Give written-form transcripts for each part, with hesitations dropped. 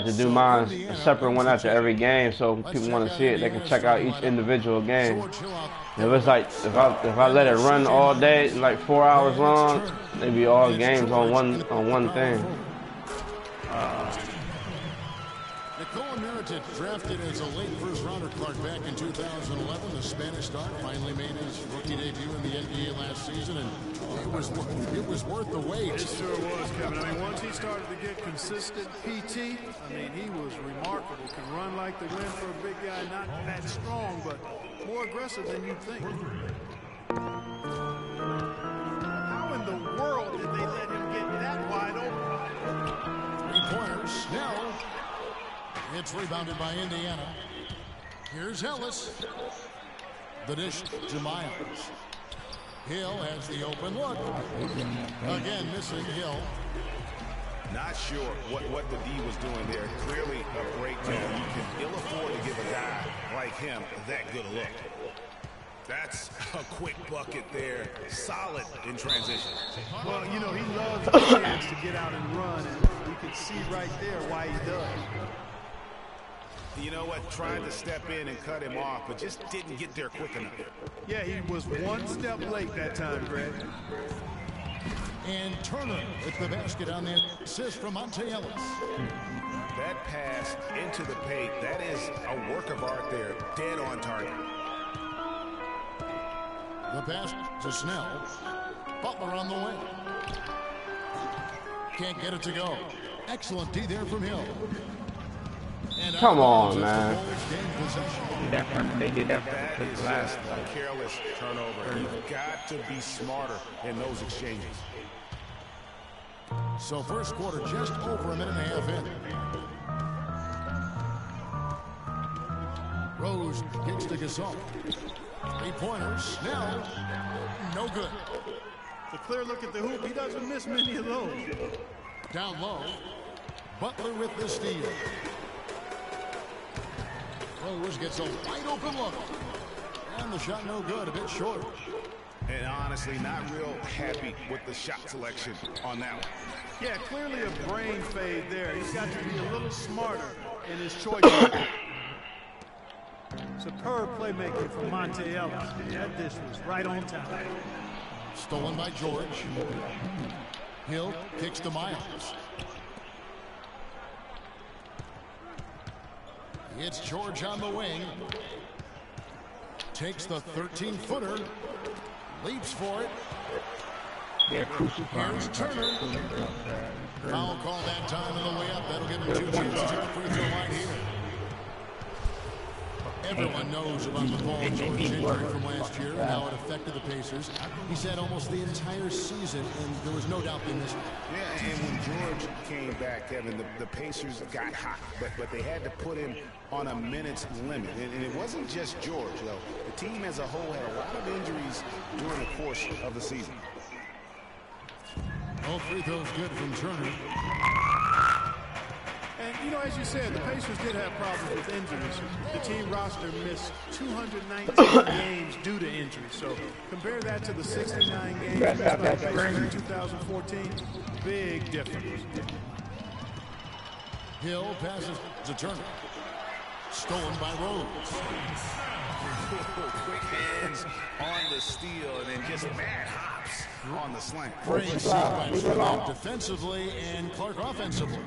to do mine a separate one after every game, so people want to see it. They can check out each individual game. If it's like if I let it run all day, like 4 hours long, they be all games on one thing. Drafted as a late first-rounder, Clark, back in 2011. The Spanish star finally made his rookie debut in the NBA last season, and it was worth the wait. It sure was, Kevin. I mean, once he started to get consistent PT, I mean, he was remarkable. Can run like the wind for a big guy, not that strong, but more aggressive than you'd think. How in the world did they let him get that wide open? Three-pointers, Snell. It's rebounded by Indiana. Here's Hillis. The dish to Miles. Hill has the open look. Again, missing Hill. Not sure what the D was doing there. Clearly a breakdown. You can ill afford to give a guy like him that good a look. That's a quick bucket there. Solid in transition. Well, you know, he loves the chance to get out and run, and we can see right there why he does. You know what? Tried to step in and cut him off, but just didn't get there quick enough. Yeah, he was one step late that time, Greg. And Turner with the basket on that assist from Monte Ellis. That pass into the paint, that is a work of art there. Dead on target. The pass to Snell. Butler on the way. Can't get it to go. Excellent D there from Hill. Come on, man. They did that is just a careless turnover. You've got to be smarter in those exchanges. So first quarter just over a minute and a half in. Rose gets to Gasol. Three-pointers. Snell. No good. The clear look at the hoop. He doesn't miss many of those. Down low. Butler with the steal. Rose gets a wide open look. And the shot no good, a bit short. And honestly, not real happy with the shot selection on that one. Yeah, clearly a brain fade there. He's got to be a little smarter in his choices. Superb playmaking from Monte Ellis. That dish was right on time. Stolen by George. Hill kicks to Miles. It's George on the wing. Takes the 13-footer. Leaps for it. Here's Turner. Foul call that time on the way up. That'll give him 2 chances to the free throw line here. Everyone knows about the Paul George injury from last year and how it affected the Pacers. He said almost the entire season, and there was no doubt they missed it. Yeah, and when George came back, Kevin, the Pacers got hot, but they had to put him on a minutes limit. And it wasn't just George, though. The team as a whole had a lot of injuries during the course of the season. All free throws good from Turner. And, you know, as you said, the Pacers did have problems with injuries. The team roster missed 219 games due to injury. So compare that to the 69 games missed by the Pacers in 2014. Big difference. Hill passes to Turner. Stolen by Rose. Quick hands on the steal and then just mad hops on the slant. Great sequence for them defensively and Clark offensively.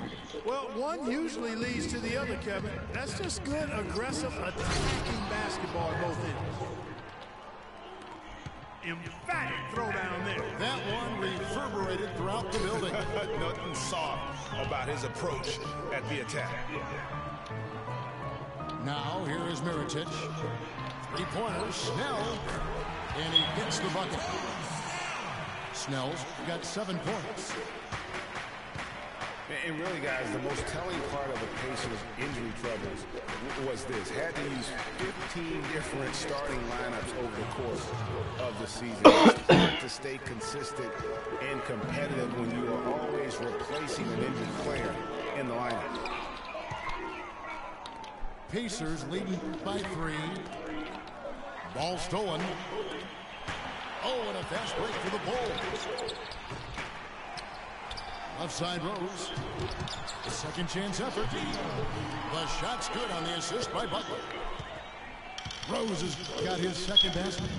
Well, one usually leads to the other, Kevin. That's just good, aggressive, attacking basketball at both ends. Emphatic throwdown there. That one reverberated throughout the building. Nothing soft about his approach at the attack. Now here is Mirotic. Three-pointer, Snell, and he gets the bucket. Snell's got 7 points. And really, guys, the most telling part of the Pacers' injury troubles was this. Had to use 15 different starting lineups over the course of the season. It's hard to stay consistent and competitive when you are always replacing an injured player in the lineup. Pacers leading by 3. Ball stolen. Oh, and a fast break for the Bulls. Offside Rose. The second chance effort. The shot's good on the assist by Butler. Rose has got his second basket.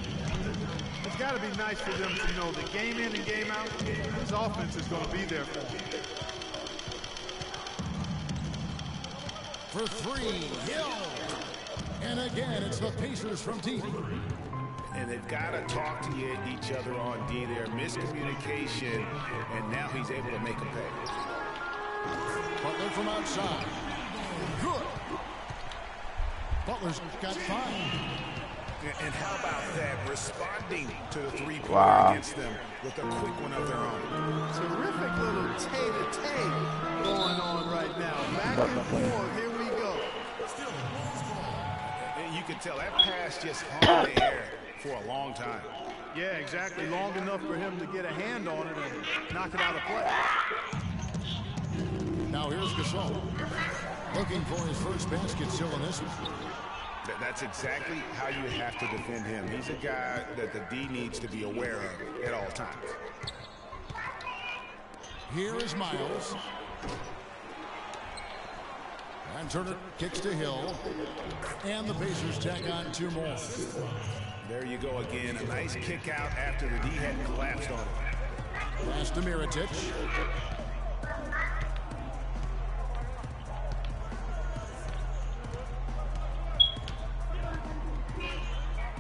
It's got to be nice for them to know that game in and game out, his offense is going to be there for him. For three, Hill. And again, it's the Pacers from deep. And they've got to talk to each other on D there. Miscommunication, and now he's able to make a pay. Butler from outside. Good. Butler's got 5. And how about that? Responding to the three-pointer against them with a quick one of their own. Terrific little tay-to-tay going on right now. Back and forth. Here we go. And you can tell that pass just hung in the air for a long time. Yeah, exactly. Long enough for him to get a hand on it and knock it out of play. Now here's Gasol. Looking for his first basket still in this one. That's exactly how you have to defend him. He's a guy that the D needs to be aware of at all times. Here is Miles. And Turner kicks to Hill. And the Pacers tack on 2 more. There you go again. A nice kick out after the D had collapsed on it. Pass to Mirotic.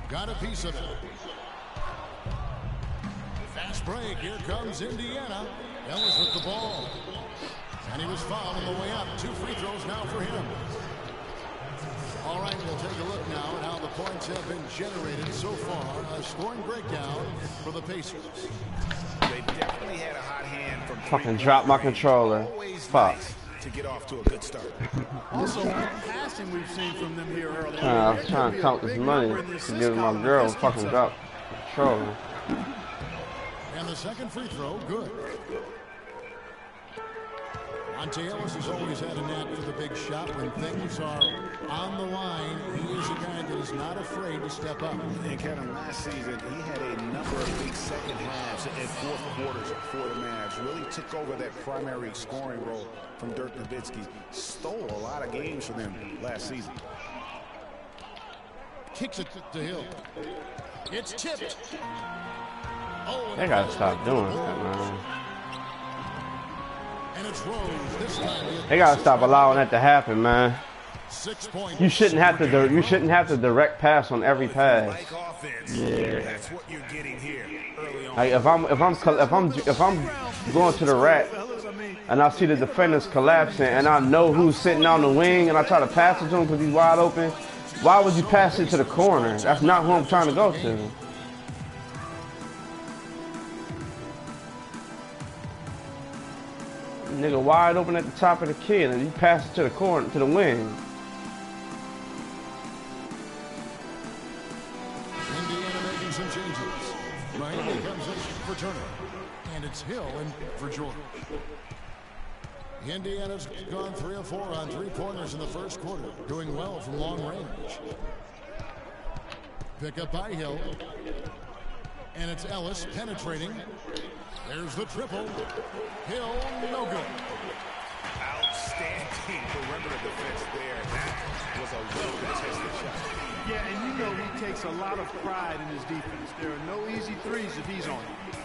Got a piece of it. Fast break. Here comes Indiana. Ellis with the ball. And he was fouled on the way up. 2 free throws now for him. All right, we'll take a look now at how the points have been generated so far. A scoring breakdown for the Pacers. They definitely had a hot hand from Fucking drop my controller. Fuck. Nice to get off to a good start. Also, the passing we've seen from them here earlier. I was trying to count this money to give my girl a fucking drop controller. And the second free throw, good. Monte Ellis has always had a knack for the big shot. When things are on the line, he is a guy that is not afraid to step up. And Kevin, last season, he had a number of big second halves and fourth quarters for the Mavs. Really took over that primary scoring role from Dirk Nowitzki. Stole a lot of games for them last season. Kicks it to Hill. It's tipped. Oh, They gotta stop doing that, man. And it's Rose this time. They gotta stop allowing that to happen, man. 6 points. You shouldn't have to. You shouldn't have to direct pass on every pass. Yeah. That's what you're getting here early on. Like if I'm going to the rack and I see the defenders collapsing and I know who's sitting on the wing and I try to pass it to him because he's wide open, why would you pass it to the corner? That's not who I'm trying to go to. Nigga wide open at the top of the key and you pass it to the corner, to the wing. Indiana making some changes. Miami comes in for Turner. And it's Hill in for George. Indiana's gone 3 of 4 on 3-pointers in the first quarter. Doing well from long range. Pick up by Hill. And it's Ellis penetrating. There's the triple. Hill, no good. Outstanding perimeter defense there. That was a well-contested shot. Yeah, and you know he takes a lot of pride in his defense. There are no easy threes if he's on it.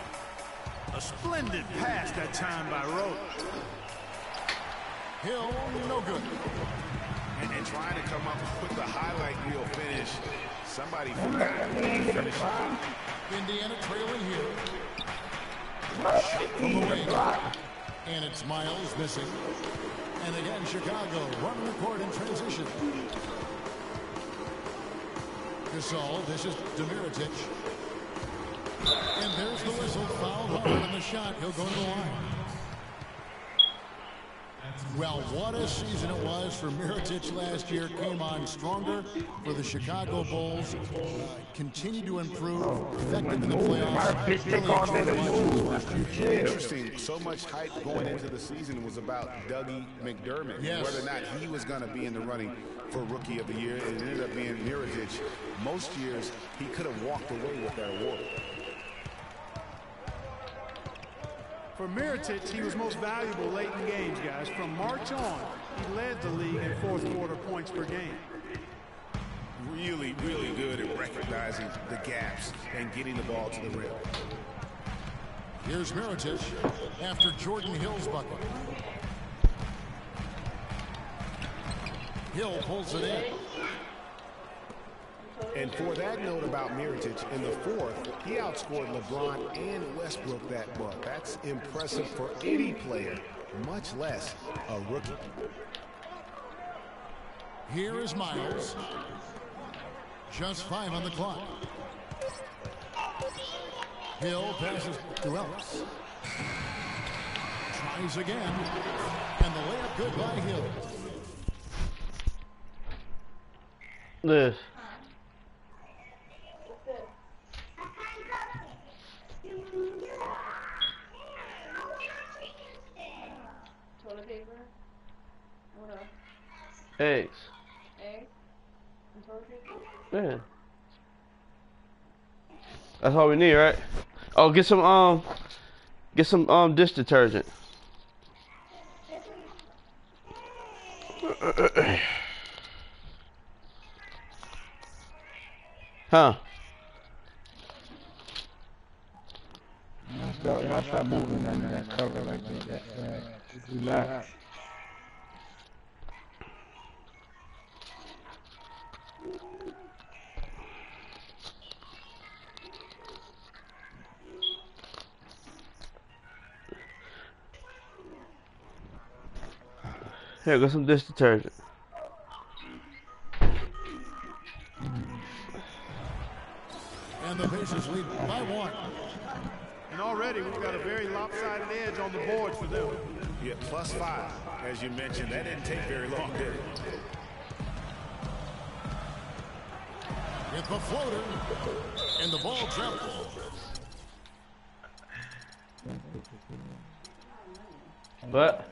A splendid pass that time by Rose. Hill, no good. And trying to come up with the highlight reel finish. Somebody forgot to finish. Indiana trailing here. From the wing. And it's Miles missing. And again, Chicago running the court in transition. Gasol, this is Mirotic. And there's the whistle. Foul on the shot. He'll go to the line. Well, what a season it was for Mirotic last year. Came on stronger for the Chicago Bulls. Continued to improve. Effective in the playoffs. Really interesting. So much hype going into the season was about Dougie McDermott. Yes. Whether or not he was going to be in the running for Rookie of the Year. It ended up being Mirotic. Most years, he could have walked away with that award. For Mirotic, he was most valuable late in games, guys. From March on, he led the league in fourth quarter points per game. Really, really good at recognizing the gaps and getting the ball to the rim. Here's Mirotic after Jordan Hill's bucket. Hill pulls it in. And for that note about Mirotic, in the fourth, he outscored LeBron and Westbrook that month. That's impressive for any player, much less a rookie. Here is Miles. Just 5 on the clock. Hill passes to Ellis. Tries again. And the layup good by Hill. This. Toilet paper? What else? Eggs. Eggs? And toilet paper? Yeah. That's all we need, right? Oh, get some dish detergent. Huh? Y'all stop moving under that cover like that. Do not. Here, go some dish detergent. And the Pacers lead by 1. And already we've got a very lopsided edge on the board for them. Yeah, +5. As you mentioned, that didn't take very long, did it? With the floater. And the ball travels. What?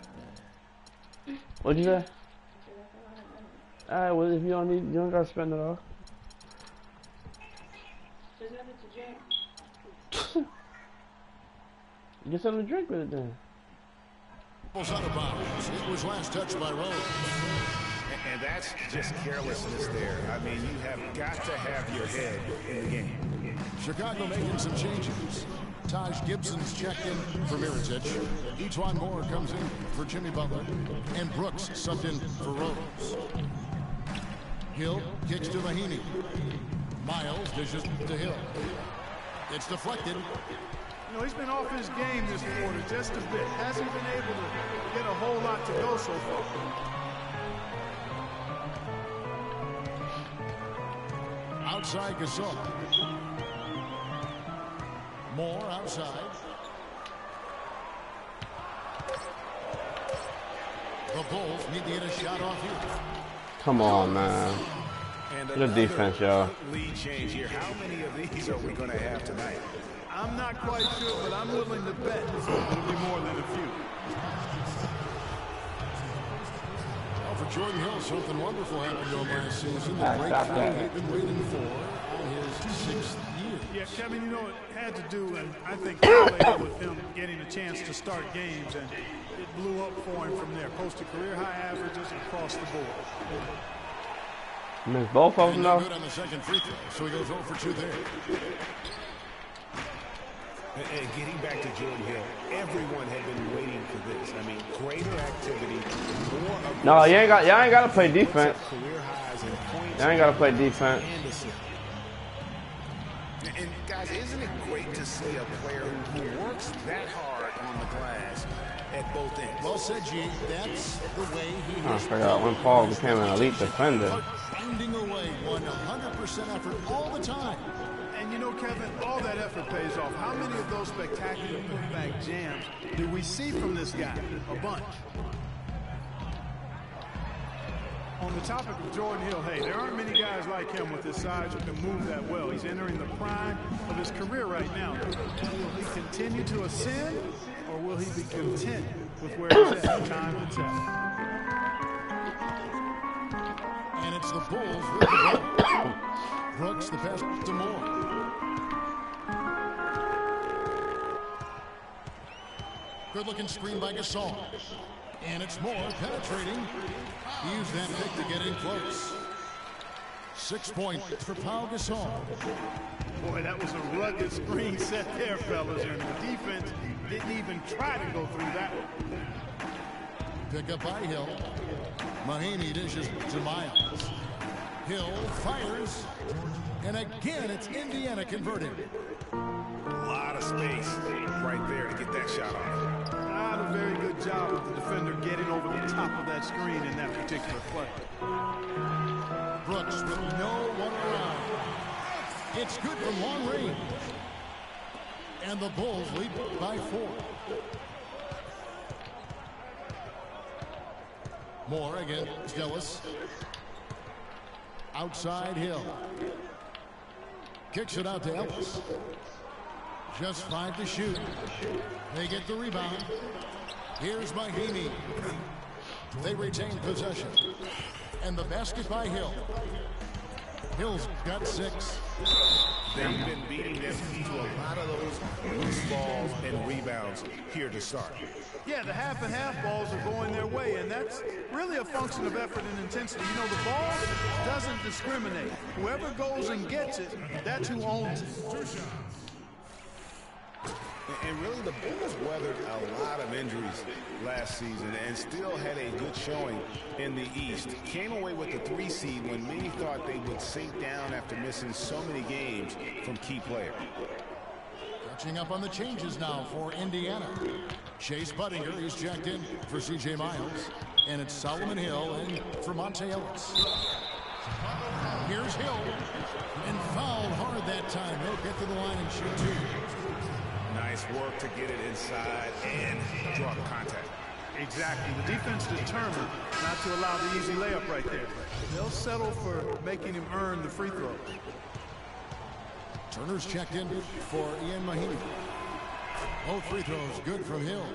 What'd you say? Alright, well, if you don't need, you don't gotta spend it all. There's nothing to drink. Get something to drink with it then. Out of bounds. It was last touched by Rose. And that's just carelessness there. I mean, you have got to have your head in the game. Chicago making some changes. Taj Gibson's checked in for Mirotic. Etuan Moore comes in for Jimmy Butler. And Brooks subbed in for Rose. Hill kicks to Mahinmi. Miles dishes to Hill. It's deflected. You know, he's been off his game this quarter just a bit. Hasn't been able to get a whole lot to go so far. Outside Gasol. Moore outside. The Bulls need to get a shot off here. Come on, man. Good defense, y'all. Lead change here. How many of these are we going to have tonight? I'm not quite sure, but I'm willing to bet it'll be more than a few. Well, for Jordan Hill, something wonderful happened to him last season. The breakthrough he'd been waiting for in his 6th year. Yeah, Kevin, you know, it had to do, and I think correlated with him getting a chance to start games, and it blew up for him from there. Posted career high averages across the board. Missed both of them, though. Good on the second free throw, so he goes 0 for 2 there. And getting back to Jordan Hill, everyone had been waiting for this. I mean, greater activity, more aggressive. No, y'all ain't gotta play defense. Career highs in points. Y'all ain't gotta play defense. And guys, isn't it great to see a player who works that hard on the glass at both ends? Well said, G. That's the way he I is. forgot when Paul became an elite defender. Finding a way, 100% effort all the time. And you know, Kevin, all that effort pays off. How many of those spectacular putback jams do we see from this guy? A bunch. On the topic of Jordan Hill, hey, there aren't many guys like him with his size who can move that well. He's entering the prime of his career right now. Will he continue to ascend, or will he be content with where he's at? Time to tell. And it's the Bulls with the ball. Brooks, the pass to Moore. Good-looking screen by Gasol. And it's Moore penetrating. He used that pick to get in close. 6 points for Pau Gasol. Boy, that was a rugged screen set there, fellas, and the defense didn't even try to go through that one. Pick up by Hill. Mahaney dishes to Miles. Hill fires. And again, it's Indiana converting. A lot of space right there to get that shot off. Not a very good job of the defender getting over the top of that screen in that particular play. Brooks with no one around. It's good from long range. And the Bulls lead by 4. Moore again, Ellis. Outside Hill. Kicks it out to Ellis. Just 5 to shoot. They get the rebound. Here's Mahaney. They retain possession. And the basket by Hill. Hill's got 6. They've been beating them to a lot of those loose balls and rebounds here to start. Yeah, the half and half balls are going their way, and that's really a function of effort and intensity. You know, the ball doesn't discriminate. Whoever goes and gets it, that's who owns it. And really, the Bulls weathered a lot of injuries last season and still had a good showing in the East. Came away with the 3 seed when many thought they would sink down after missing so many games from key players. Catching up on the changes now for Indiana. Chase Budinger is checked in for C.J. Miles. And it's Solomon Hill and for Monte Ellis. Here's Hill. And fouled hard that time. He'll get to the line and shoot 2. Nice work to get it inside and draw the contact. Exactly. The defense determined not to allow the easy layup right there. They'll settle for making him earn the free throw. Turner's checked in for Ian Mahaney. Both free throws good from Hill.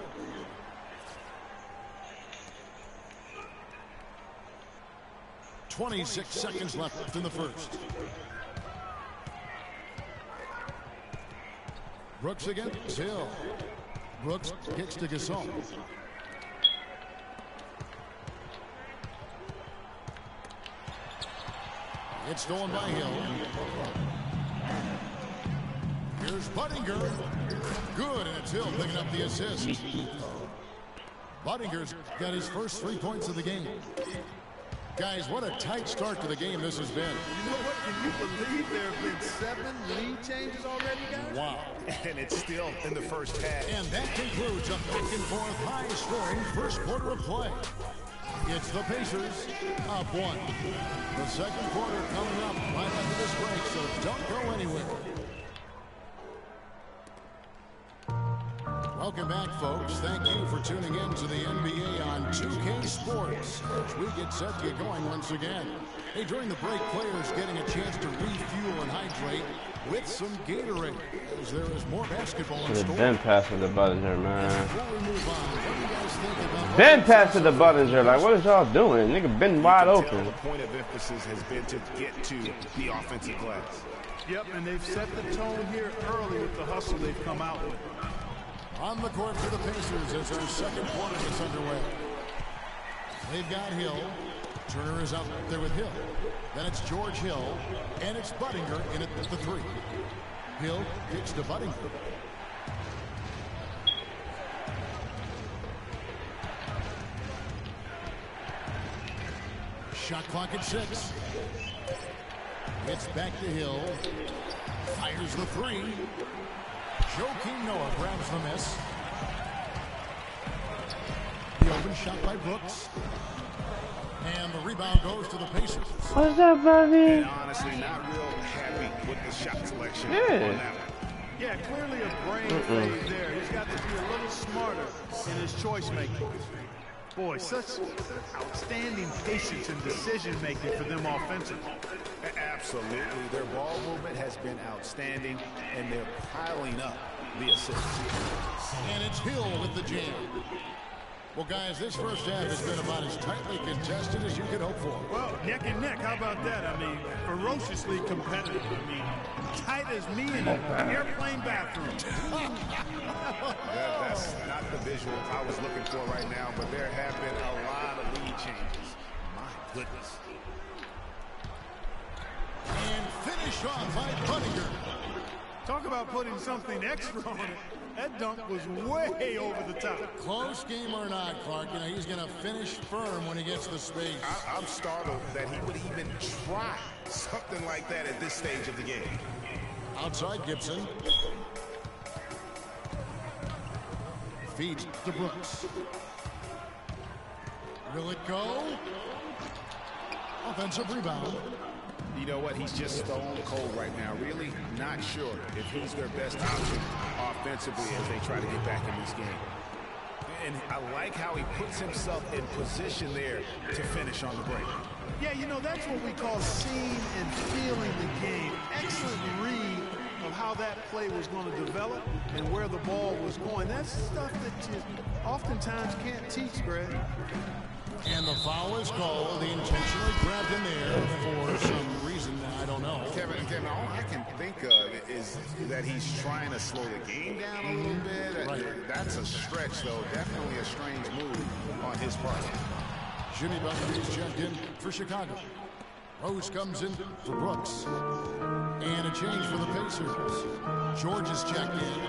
.26 seconds left in the first. Brooks against Hill. Brooks kicks to Gasol. It's stolen by Hill. Here's Budinger. Good, and it's Hill picking up the assist. Budinger's got his first 3 points of the game. Guys, what a tight start to the game this has been. You know what? Can you believe there have been 7 lead changes already, guys? Wow. And it's still in the first half. And that concludes a back-and-forth high-scoring first quarter of play. It's the Pacers up 1. The second quarter coming up right after this break, so don't go anywhere. Welcome back, folks. Thank you for tuning in to the NBA on 2K Sports as we get set to get going once again. Hey, during the break, players getting a chance to refuel and hydrate with some Gatorade as there is more basketball in store. Ben passing the Budinger, man. Before we move on, what do you guys think about Ben passing the Budinger. Like, what is y'all doing? Nigga been wide open. The point of emphasis has been to get to the offensive glass. Yep, and they've set the tone here early with the hustle they've come out with. On the court for the Pacers as our second quarter gets underway. They've got Hill. Turner is out there with Hill. Then it's George Hill, and it's Budinger in at the 3. Hill kicks to Budinger. Shot clock at 6. It's back to Hill. Fires the 3. Joakim Noah grabs the miss. The open shot by Brooks. And the rebound goes to the Pacers. What's up, buddy? And honestly, not real happy with the shot selection on that one. Yeah, clearly a brain fade there. He's got to be a little smarter in his choice making. Boy, such outstanding patience and decision making for them offensively. Absolutely. Their ball movement has been outstanding, and they're piling up the assists. And it's Hill with the jam. Well, guys, this first half has been about as tightly contested as you could hope for. Well, neck and neck, how about that? I mean, ferociously competitive. I mean, tight as me in an airplane bathroom. That's not the visual I was looking for right now, but there have been a lot of lead changes. My goodness. And finish off by Bunninger. Talk about putting something extra on it. That dunk was way over the top. Close game or not, Clark, you know, he's going to finish firm when he gets the space. I'm startled that he would even try something like that at this stage of the game. Outside Gibson. Feeds to Brooks. Will it go? Offensive rebound. You know what? He's just stone cold right now. Really not sure if he's their best option offensively as they try to get back in this game. And I like how he puts himself in position there to finish on the break. Yeah, you know, that's what we call seeing and feeling the game. Excellent read of how that play was going to develop and where the ball was going. That's stuff that you oftentimes can't teach, Greg. And the foul is called. He intentionally grabbed him there for some reason I don't know. Kevin, all I can think of is that he's trying to slow the game down a little bit. Right. That's a stretch, though. Definitely a strange move on his part. Jimmy Butler is checked in for Chicago. Rose comes in for Brooks. And a change for the Pacers. George is checked in.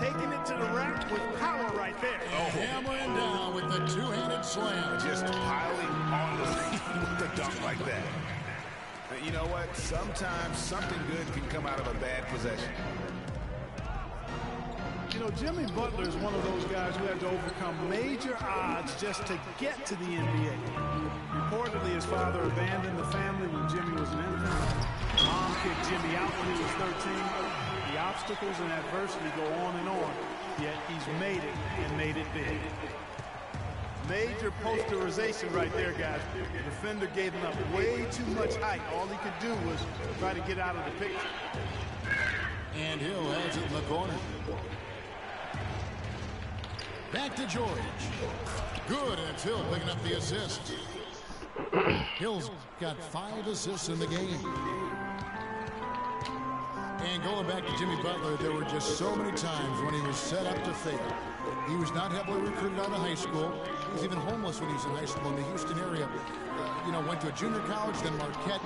Taking it to the rack with power right there. Hammering down with the two-handed slam. Just piling on the lead with the dunk like that. You know what? Sometimes something good can come out of a bad possession. You know, Jimmy Butler is one of those guys who had to overcome major odds just to get to the NBA. Reportedly, his father abandoned the family when Jimmy was an infant. Mom kicked Jimmy out when he was 13. The obstacles and adversity go on and on, yet he's made it and made it big. Major posterization right there, guys. The defender gave him up way too much height. All he could do was try to get out of the picture. And Hill has it in the corner. Back to George. Good, and it's Hill picking up the assist. Hill's got 5 assists in the game. And going back to Jimmy Butler, there were just so many times when he was set up to fail. He was not heavily recruited out of high school. He was even homeless when he was in high school in the Houston area. Went to a junior college, then Marquette,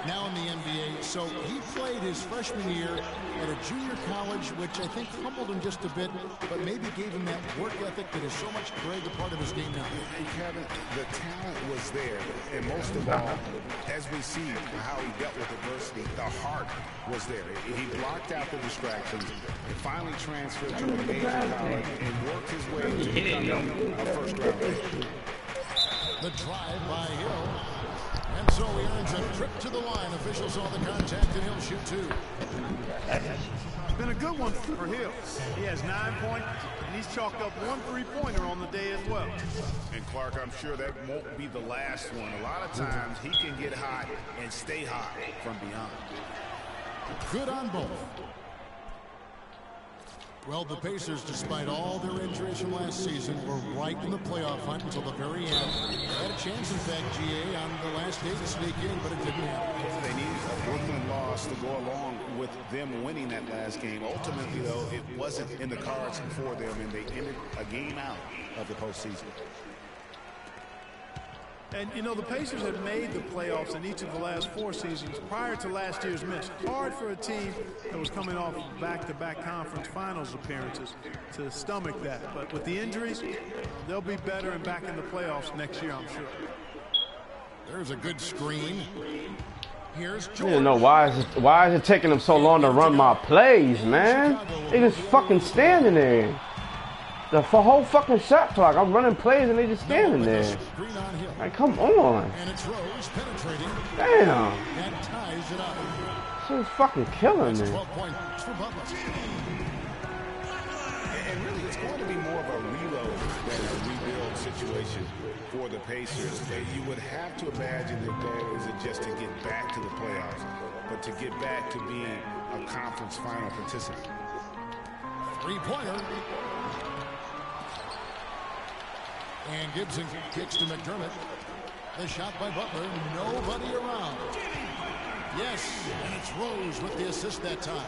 now in the NBA. So he played his freshman year at a junior college, which I think humbled him just a bit, but maybe gave him that work ethic that is so much Greg a part of his game now. And Kevin, the talent was there, and most of all, as we see how he dealt with adversity, the heart was there. He blocked out the distractions, and finally transferred to a major college and worked his way to becoming a first-round pick. The drive by Hill. And so he earns a trip to the line. Officials saw the contact, and he'll shoot 2. It's been a good one for Hill. He has 9 points, and he's chalked up 1 3-pointer on the day as well. And Clark, I'm sure that won't be the last one. A lot of times he can get hot and stay hot from beyond. Good on both. Well, the Pacers, despite all their injuries from last season, were right in the playoff hunt until the very end. They had a chance, in fact, GA, on the last day to sneak in, but it didn't happen. They needed a Brooklyn loss to go along with them winning that last game. Ultimately, though, it wasn't in the cards for them, and they ended a game out of the postseason. And, you know, the Pacers have made the playoffs in each of the last 4 seasons prior to last year's miss. Hard for a team that was coming off back-to-back conference finals appearances to stomach that. But with the injuries, they'll be better and back in the playoffs next year, I'm sure. There's a good screen. Here's George. I don't know why is it taking them so long to run my plays, man? They just fucking standing there. The whole fucking shot clock. I'm running plays and they just standing there. Like, come on. And it's Rose penetrating. Damn. That ties it up. This is fucking killing me. 12 points for Butler. And really, it's going to be more of a reload than a rebuild situation for the Pacers. You would have to imagine their goal isn't just to get back to the playoffs, but to get back to being a conference final participant. 3-pointer. And Gibson kicks to McDermott. The shot by Butler. Nobody around. Yes, and it's Rose with the assist that time.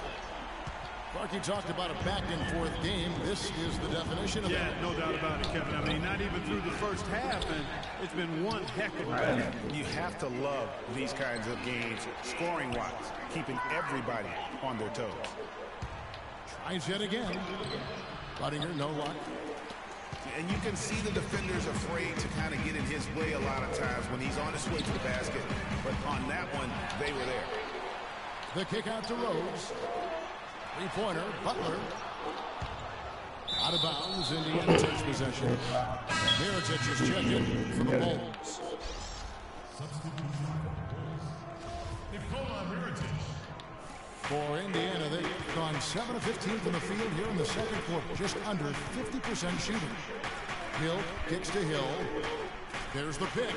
Clarkie talked about a back-and-forth game. This is the definition of that. Yeah, no doubt about it, Kevin. I mean, not even through the first half, and it's been one heck of a game. You have to love these kinds of games, scoring-wise, keeping everybody on their toes. Tries yet again. Buttinger, no luck. And you can see the defenders afraid to kind of get in his way a lot of times when he's on his way to the basket. But on that one, they were there. The kick out to Rose. Three-pointer, Butler. Out of bounds, Indiana takes possession. Mirotic is checked in for the Bulls. For Indiana, they've gone 7 of 15 from the field here in the second quarter. Just under 50% shooting. Hill kicks to Hill. There's the pick.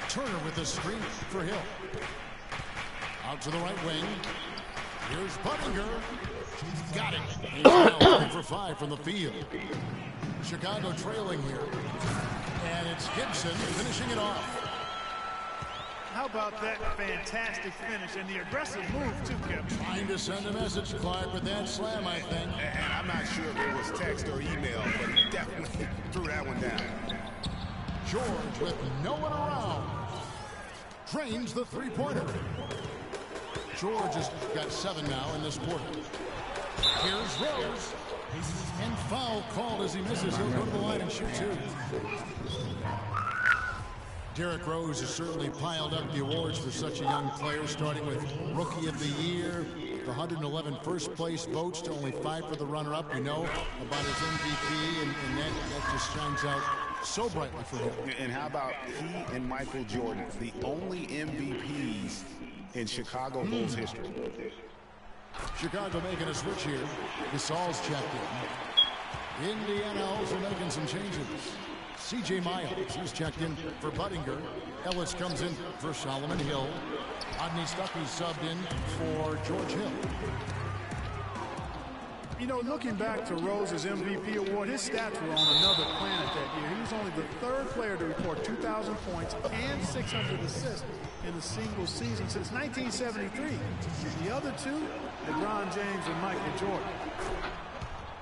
Turner with the screen for Hill. Out to the right wing. Here's Buttinger. Got it. He's now 3 for 5 from the field. Chicago trailing here. And it's Gibson finishing it off. How about that fantastic finish and the aggressive move, too, Kevin? Trying to send a message, Clark, with that slam, I think. And I'm not sure if it was text or email, but he definitely threw that one down. George with no one around. Drains the three-pointer. George has got 7 now in this quarter. Here's Rose. And foul called as he misses. He'll go to the line and shoot 2. Derrick Rose has certainly piled up the awards for such a young player, starting with Rookie of the Year, the 111 first-place votes to only 5 for the runner-up. We know about his MVP, and that just shines out so brightly for him. And how about he and Michael Jordan, the only MVPs in Chicago Bulls history? Chicago making a switch here. Gasol's checked in. Indiana also making some changes. C.J. Miles, he's checked in for Buttinger. Ellis comes in for Solomon Hill. Rodney Stuckey subbed in for George Hill. You know, looking back to Rose's MVP award, his stats were on another planet that year. He was only the 3rd player to record 2,000 points and 600 assists in a single season since 1973. The other 2, LeBron James and Michael Jordan.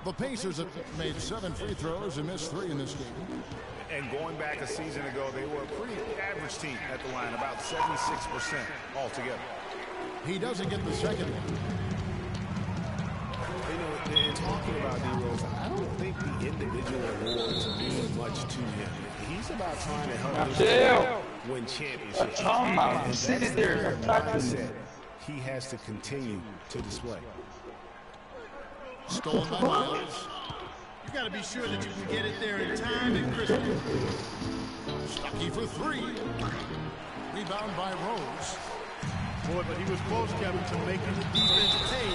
The Pacers have made 7 free throws and missed 3 in this game. And going back a season ago, they were a pretty average team at the line, about 76% altogether. He doesn't get the second one. You know, in talking about D-Rose, I don't think the individual awards mean much to him. He's about trying to help his team win championships. And that's the mindset he has to continue to display. Stolen by Miles. You got to be sure that you can get it there in time and crisp. Stuckey for 3. Rebound by Rose. Boy, but he was close, Kevin, to making the defense pay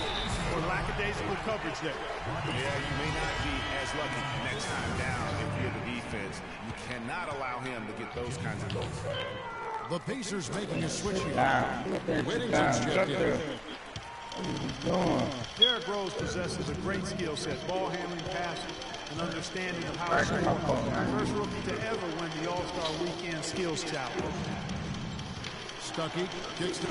for lackadaisical coverage there. Yeah, you may not be as lucky next time down if you're the defense. You cannot allow him to get those kinds of goals. The Pacers making a switch here. Whittington's checked in. Derrick Rose possesses a great skill set, ball handling, passing, and understanding of how to score. First rookie to ever win the All-Star Weekend Skills Challenge. Stuckey kicks the...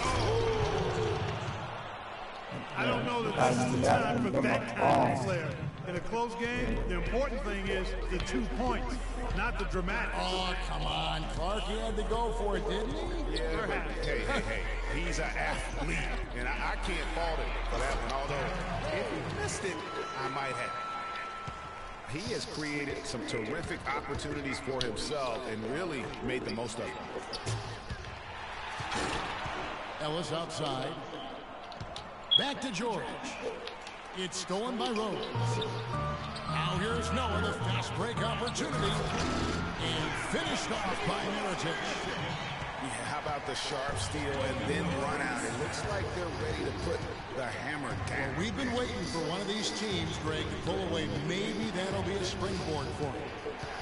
I don't know that this is the time for that kind of flair. In a close game, the important thing is the 2 points, not the dramatic. Oh, come on, Clark. He had to go for it, didn't he? Yeah, hey. He's an athlete, and I can't fault him for that one, although if he missed it, I might have. He has created some terrific opportunities for himself and really made the most of it. Ellis outside. Back to George. It's stolen by Rose. Now here's Noah, the fast break opportunity. And finished off by Mirotic. Yeah, how about the sharp steal and then run out? It looks like they're ready to put the hammer down. Well, we've been waiting for one of these teams, Greg, to pull away. Maybe that'll be a springboard for him.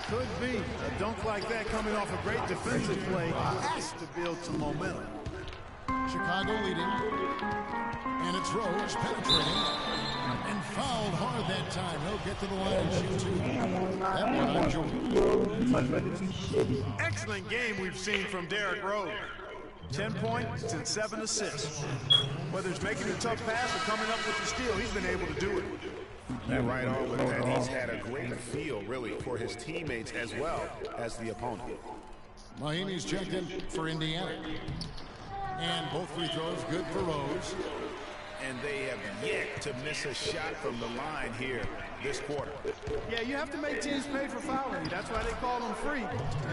Could be. A dunk like that coming off a great defensive play has to build some momentum. Chicago leading. And it's Rose penetrating. And fouled hard that time. He'll get to the line and shoot two. That one on Jordan. Excellent game we've seen from Derrick Rose. 10 points and 7 assists. Whether it's making a tough pass or coming up with the steal, he's been able to do it. And right on with that, he's had a great feel, really, for his teammates as well as the opponent. Mahinmi's checked in for Indiana. And both free throws good for Rose. And they have yet to miss a shot from the line here this quarter. Yeah, you have to make teams pay for fouling you. That's why they call them free.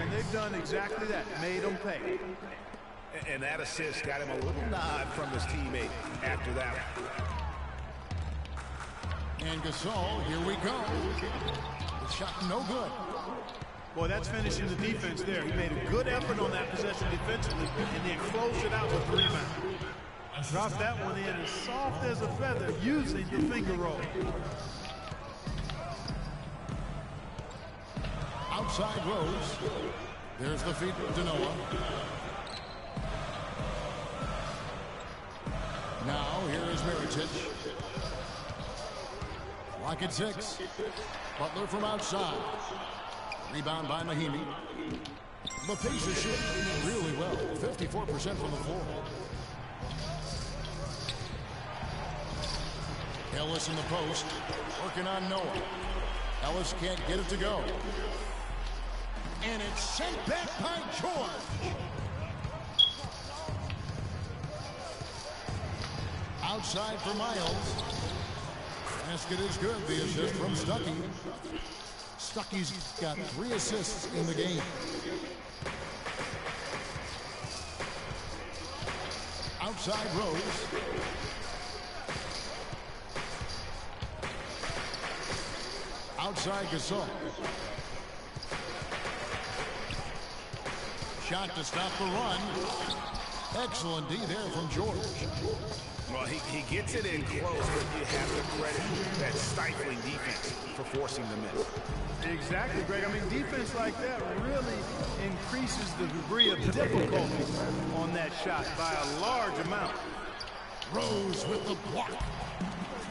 And they've done exactly that, made them pay. And that assist got him a little nod from his teammate after that. And Gasol, here we go. The shot no good. Boy, that's finishing the defense there. He made a good effort on that possession defensively and then closed it out with the rebound. Dropped that one in as soft as a feather using the finger roll. Outside Rose. There's the feed to Noah. Now, here is Mirotic. Lock at 6. Butler from outside. Rebound by Mahinmi. The Pacers shoot really well. 54% from the floor. Ellis in the post. Working on Noah. Ellis can't get it to go. And it's sent back by George. Outside for Miles. Basket is good. The assist from Stuckey. Stuckey's got 3 assists in the game. Outside Rose. Outside Gasol. Shot to stop the run. Excellent D there from George. Well, he gets it in close, but you have to credit that stifling defense for forcing the miss. Exactly, Greg. I mean, defense like that really increases the degree of difficulty on that shot by a large amount. Rose with the block.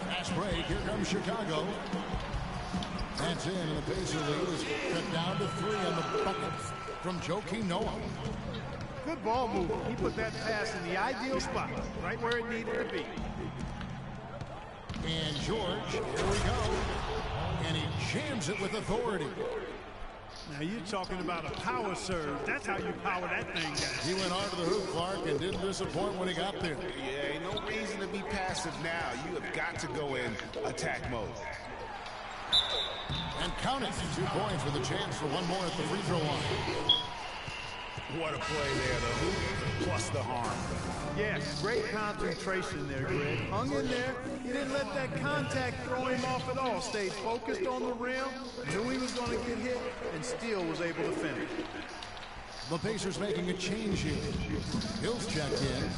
Fast break. Here comes Chicago. That's in, and the Pacers lead is cut down to 3 on the bucket from Joakim Noah. Good ball movement. He put that pass in the ideal spot, right where it needed to be. And George, here we go. And he jams it with authority. Now you're talking about a power serve. That's how you power that thing down. He went hard to the hoop, Clark, and didn't disappoint when he got there. Yeah, ain't no reason to be passive now. You have got to go in attack mode. And count it. 2 points with a chance for one more at the free throw line. What a play there, the hoop plus the harm. Yes, great concentration there, Greg. Hung in there. He didn't let that contact throw him off at all. Stayed focused on the rim, knew he was going to get hit, and still was able to finish. The Pacers making a change here. Hill's checked in.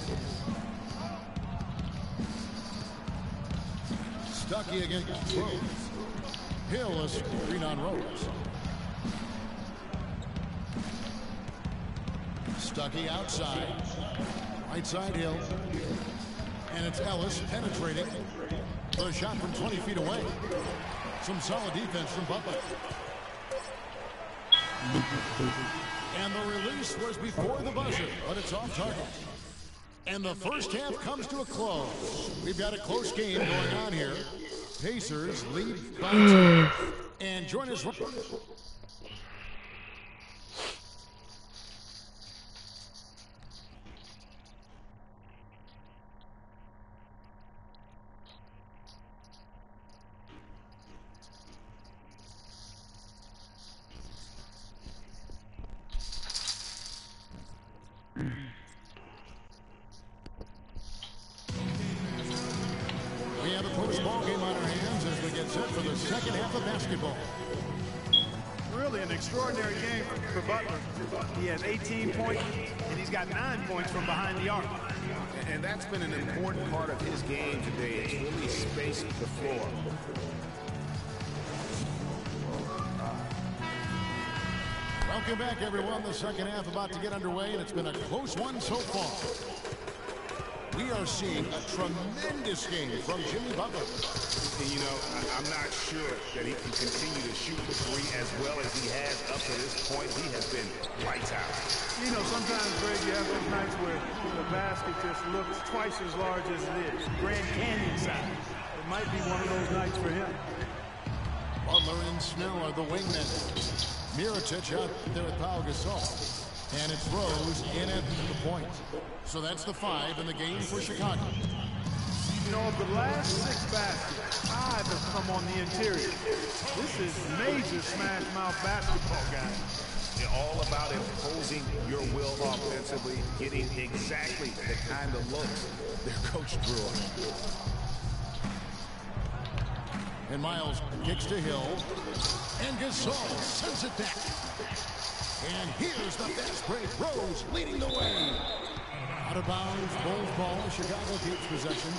Stuckey against Rose. Hill is screen on Rose. Stuckey outside. Right side Hill. And it's Ellis penetrating. For a shot from 20 feet away. Some solid defense from Butler. And the release was before the buzzer, but it's off target. And the first half comes to a close. We've got a close game going on here. Pacers lead by 2. And join us. We have a close ball game on our hands as we get set for the second half of basketball. Really an extraordinary game for Butler. He has 18 points, and he's got 9 points from behind the arc. And that's been an important part of his game today. It's really spaced the floor. Welcome back, everyone. The second half about to get underway, and it's been a close one so far. We are seeing a tremendous game from Jimmy Butler. And, you know, I'm not sure that he can continue to shoot the three as well as he has up to this point. He has been lights out. You know, sometimes, Greg, you have those nights where the basket just looks twice as large as it is. Grand Canyon size. It might be one of those nights for him. Butler and Snell are the wingmen. Mirotic out there with Pau Gasol. And it's Rose in at the point. So that's the 5 in the game for Chicago. You know, of the last 6 baskets, 5 have come on the interior. This is major smash mouth basketball, guys. It's all about imposing your will offensively, getting exactly the kind of looks their coach drew up. And Miles kicks to Hill. And Gasol sends it back. And here's the fast break. Rose leading the way. Out of bounds, Bulls ball. Chicago keeps possession.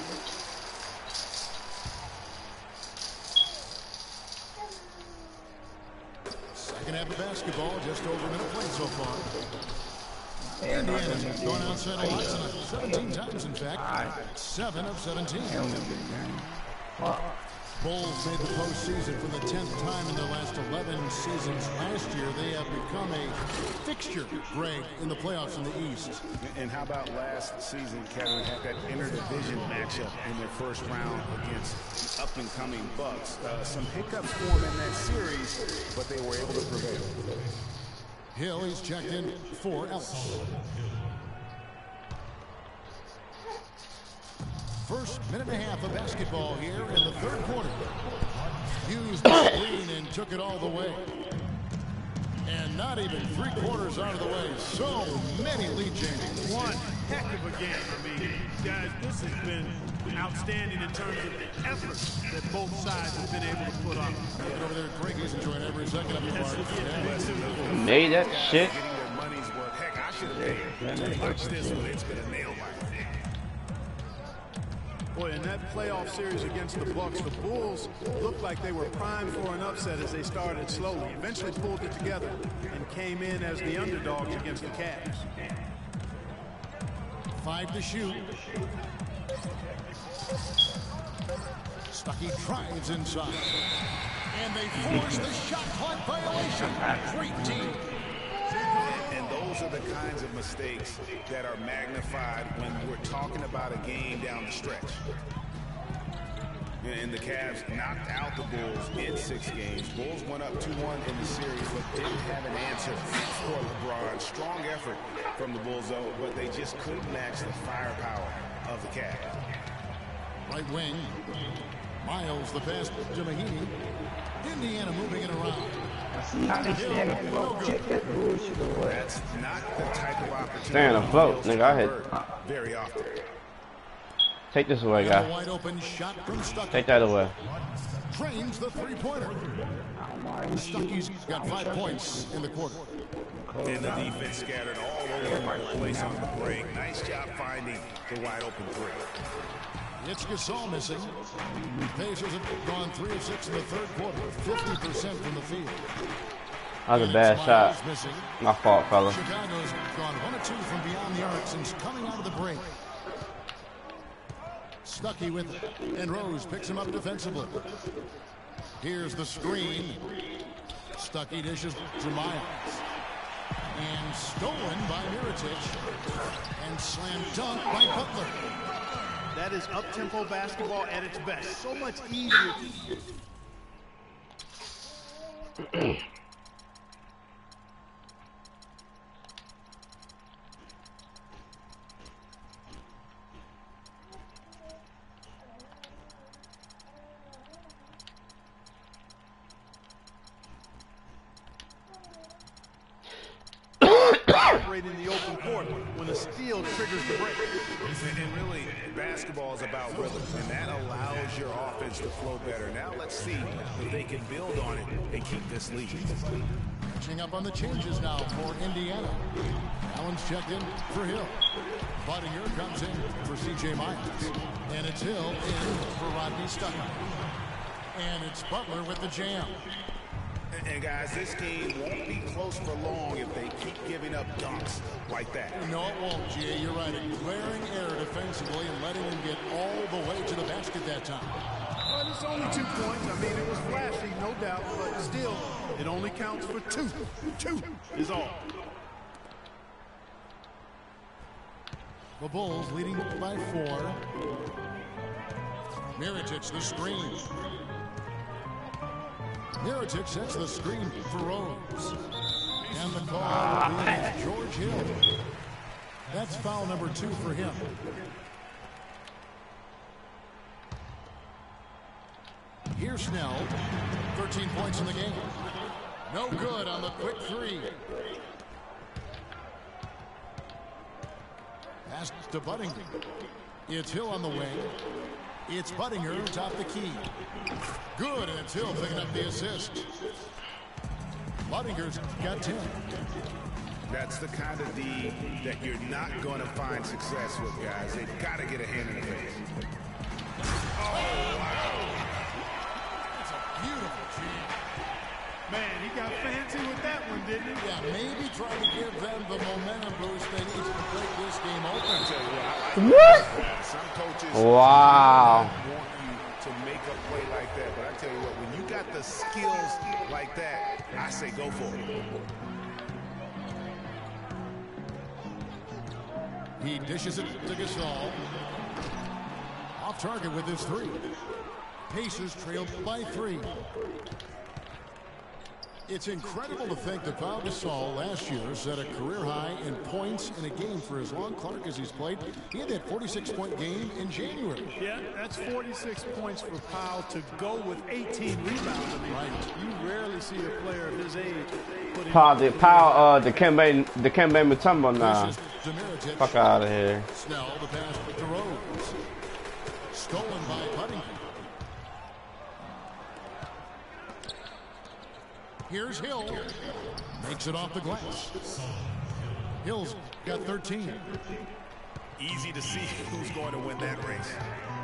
Second half of basketball, just over a minute played so far. Indiana's gone outside a lot tonight. 17 times, in fact. 7 of 17. Bulls made the postseason for the 10th time in their last 11 seasons. Last year, they have become a fixture, Greg, in the playoffs in the East. And how about last season, Kevin, had that interdivision matchup in their first round against the up-and-coming Bucks. Some hiccups for them in that series, but they were able to prevail. Hill, he's checked in for Ellis. First minute and a half of basketball here in the third quarter. Used the screen and took it all the way. And not even 3/4 out of the way. So many lead changes. One heck of a game for me. Guys, this has been outstanding in terms of the effort that both sides have been able to put on. Get over there, Greg, he's enjoying every second of the part. Made that shit. Getting their money's worth. Heck, I should have watch this one. It's been a nail biter. Boy, in that playoff series against the Bucks, the Bulls looked like they were primed for an upset as they started slowly. Eventually pulled it together and came in as the underdogs against the Cavs. 5 to shoot. Stuckey drives inside. And they force the shot clock violation. Great team. And those are the kinds of mistakes that are magnified when we're talking about a game down the stretch. And the Cavs knocked out the Bulls in 6 games. Bulls went up 2-1 in the series, but didn't have an answer for LeBron. Strong effort from the Bulls, though, but they just couldn't match the firepower of the Cavs. Right wing. Miles, the pass to Mahinmi. Indiana moving it around. That's not the type of opportunity. Staying afloat, nigga. I hit. Very often. Take this away, guy. Wide open shot from Stuckey. Take that away. Drains the 3-pointer. Stuckey's got 5 points in the quarter. And the defense scattered all over the place on the break. Nice job finding the wide open 3. It's Gasol missing. Pacers have gone 3 of 6 in the third quarter, 50% from the field. That was a bad shot. My fault, fella. Chicago's gone 1 of 2 from beyond the arc since coming out of the break. Stuckey with it, and Rose picks him up defensively. Here's the screen. Stuckey dishes to Miles. And stolen by Mirotic. And slam dunk by Butler. That is up-tempo basketball at its best. So much easier. In the open court when a steal triggers the break. And really, basketball is about rhythm, and that allows your offense to flow better. Now let's see if they can build on it and keep this lead. Catching up on the changes now for Indiana. Allen's checked in for Hill. Budinger comes in for C.J. Miles. And it's Hill in for Rodney Stuckey. And it's Butler with the jam. And guys, this game won't be close for long if they keep giving up dunks like that. No, it won't, Jay. You're right. A glaring error defensively and letting them get all the way to the basket that time. But it's only 2 points. I mean, it was flashy, no doubt, but still, it only counts for 2. 2 is all. The Bulls leading by 4. Mirotic the screen. Mirotic sets the screen for Rose. And the call will be George Hill. That's foul number 2 for him. Here's Snell. 13 points in the game. No good on the quick 3. Pass to Buddington. It's Hill on the wing. It's Buddinger top the key. Good, and it's Hill picking up the assist. Buddinger's got 10. That's the kind of D that you're not going to find success with, guys. They've got to get a hand in the face. Oh, wow. That's a beautiful cheat. Man, he got fancy with that one, didn't he? Yeah, maybe try to give them the momentum boost they need to break this game open. What? Some coaches Wow. want you to make a play like that, but I tell you what, when you got the skills like that, I say go for it. He dishes it to Gasol. Off target with his 3. Pacers trailed by 3. It's incredible to think that Pau Gasol last year set a career high in points in a game for as long Clark as he's played. He had that 46-point game in January. Yeah, that's 46 points for Powell to go with 18 rebounds. I mean, Right. you rarely see a player of his age put in. The Kembe Mutombo now. Fuck out of here. Snell, the pass to Rose. Stolen by Buddington. Here's Hill. Makes it off the glass. Hill's got 13. Easy to see who's going to win that race.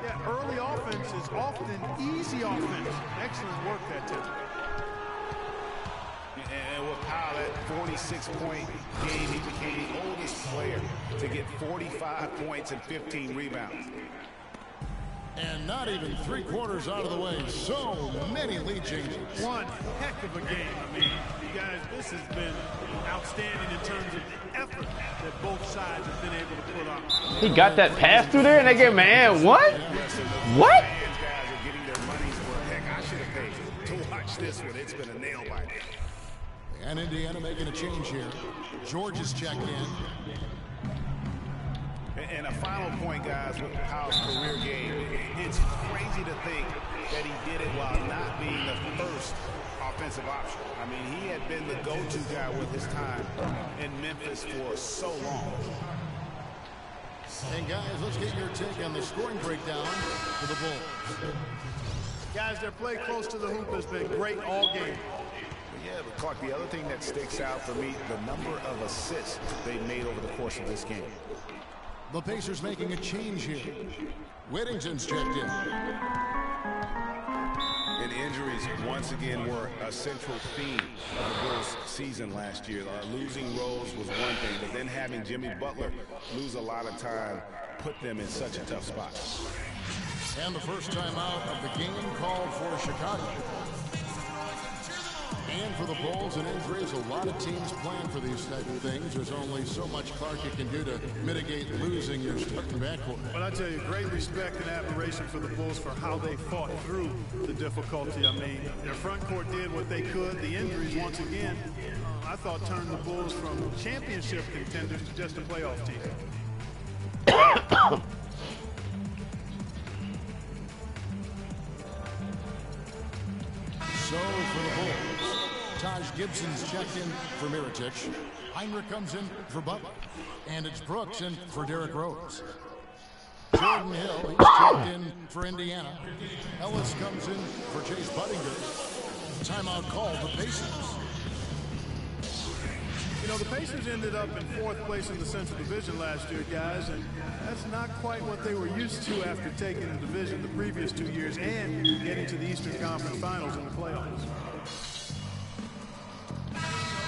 Yeah, early offense is often easy offense. Excellent work that time. And with Powell, that 46-point game, he became the oldest player to get 45 points and 15 rebounds. And not even 3/4 out of the way. So many lead changes. One heck of a game. I mean, you guys, this has been outstanding in terms of effort that both sides have been able to put on. He got that pass through there and they get man. What? What? Fans, guys, are getting their money's worth. Heck, I should have paid to watch this one. It's been a nail biter. And Indiana making a change here. George is checked in. And a final point, guys, with Powell's career game. It's crazy to think that he did it while not being the first offensive option. I mean, he had been the go-to guy with his time in Memphis for so long. And guys, let's get your take on the scoring breakdown for the Bulls. Guys, their play close to the hoop has been great all game. Yeah, but Clark, the other thing that sticks out for me, the number of assists they made over the course of this game. The Pacers making a change here. Whittington's checked in. And injuries once again were a central theme of the Bulls' season last year. Losing Rose was one thing, but then having Jimmy Butler lose a lot of time put them in such a tough spot. And the first time out of the game called for Chicago. And for the Bulls and injuries, a lot of teams plan for these type of things. There's only so much Clark you can do to mitigate losing your starting backcourt. But I tell you, great respect and admiration for the Bulls for how they fought through the difficulty. I mean, their front court did what they could. The injuries, once again, I thought turned the Bulls from championship contenders to just a playoff team. So for the Bulls, Taj Gibson's checked in for Mirotic. Heinrich comes in for Butler. And it's Brooks in for Derrick Rose. Jordan Hill, he's checked in for Indiana. Ellis comes in for Chase Buddinger. Timeout called the Pacers. You know, the Pacers ended up in 4th place in the Central Division last year, guys, and that's not quite what they were used to after taking the division the previous 2 years and getting to the Eastern Conference Finals in the playoffs.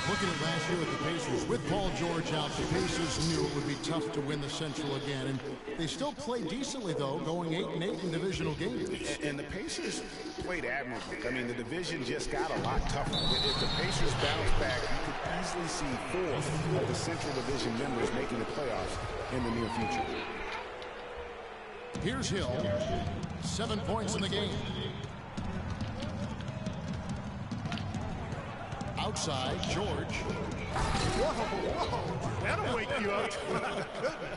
Looking at last year with the Pacers, with Paul George out, the Pacers knew it would be tough to win the Central again. And they still played decently, though, going 8-8 in divisional games. And the Pacers played admirably. I mean, the division just got a lot tougher. If the Pacers bounce back, you could easily see 4 of the Central Division members making the playoffs in the near future. Here's Hill. 7 points in the game. Outside, George. Whoa, that'll wake you up.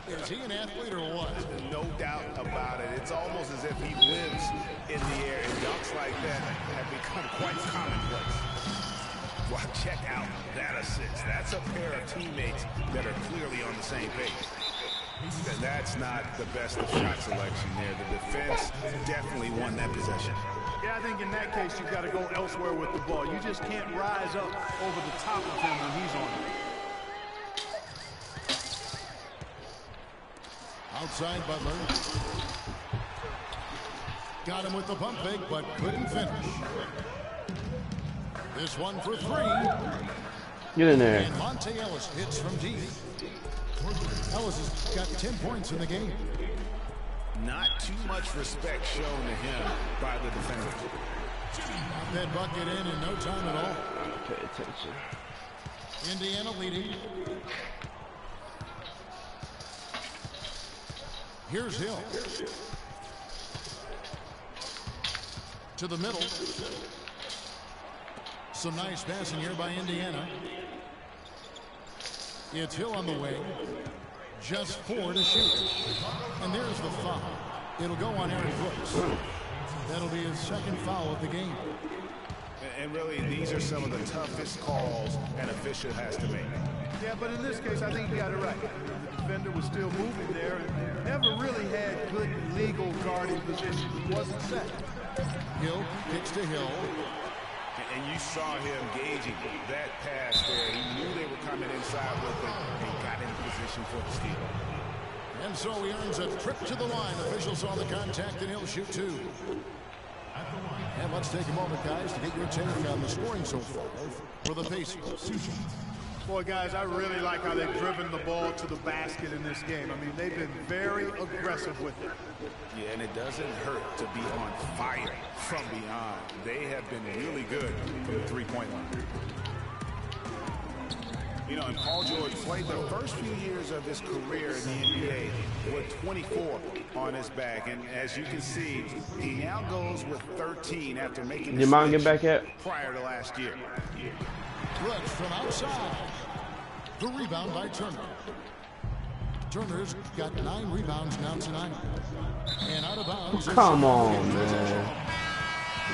Is he an athlete or what? No doubt about it. It's almost as if he lives in the air, and dunks like that have become quite commonplace. Well, check out that assist. That's a pair of teammates that are clearly on the same page. That's not the best of shot selection there. The defense definitely won that possession. Yeah, I think in that case, you've got to go elsewhere with the ball. You just can't rise up over the top of him when he's on it. Outside Butler. Got him with the pump fake, but couldn't finish. This one for 3. Get in there. And Monte Ellis hits from deep. Ellis has got 10 points in the game. Not too much respect shown to him by the defenders. That bucket in no time at all. Pay attention. Indiana leading. Here's Hill. To the middle. Some nice passing here by Indiana. It's Hill on the way. Just 4 to shoot. And there's the foul. It'll go on Aaron Brooks. That'll be his 2nd foul of the game. And really, these are some of the toughest calls an official has to make. Yeah, but in this case, I think you got it right. The defender was still moving there and never really had good legal guarding position. He wasn't set. Hill kicks to Hill. And you saw him gauging that pass there. He knew they were coming inside with it and got in position for the steal. And so he earns a trip to the line. Officials saw the contact and he'll shoot 2. And let's take a moment, guys, to get your take on the scoring so far for the Pacers. Boy, guys, I really like how they've driven the ball to the basket in this game. I mean, they've been very aggressive with it. Yeah, and it doesn't hurt to be on fire from beyond. They have been really good from the three-point line. You know, and Paul George played the first few years of his career in the NBA with 24 on his back. And as you can see, he now goes with 13 after making the Your mom get switch back yet? prior to last year. Brooks from outside. The rebound by Turner. Turner's got 9 rebounds now tonight. And out of bounds. Come on, man.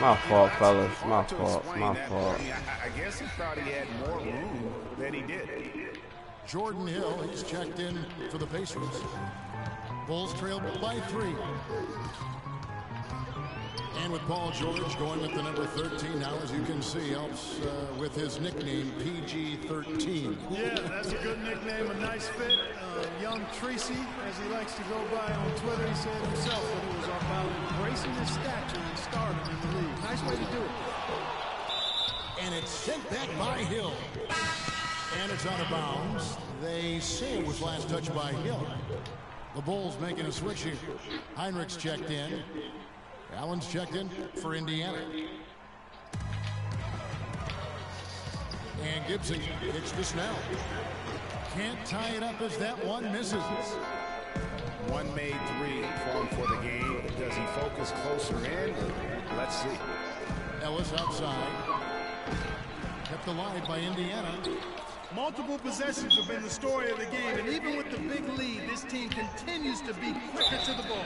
My fault, fellas. My fault. My fault. I guess he thought he had more room than he did. Jordan Hill, he's checked in for the Pacers. Bulls trail by 3. And with Paul George going with the number 13 now, as you can see, helps with his nickname, PG-13. Yeah, that's a good nickname, a nice fit. Young Tracy, as he likes to go by on Twitter, he said himself that it was about embracing his stature and stardom in the league. Nice way to do it. And it's sent back by Hill. And it's out of bounds. They say it was last touched by Hill. The Bulls making a switch here. Heinrich's checked in. Allen's checked in for Indiana. And Gibson kicks to Snell. Can't tie it up as that one misses. One made 3 for him for the game. Does he focus closer in? Let's see. Ellis outside. Kept alive by Indiana. Multiple possessions have been the story of the game, and even with the big lead, this team continues to be quicker to the ball.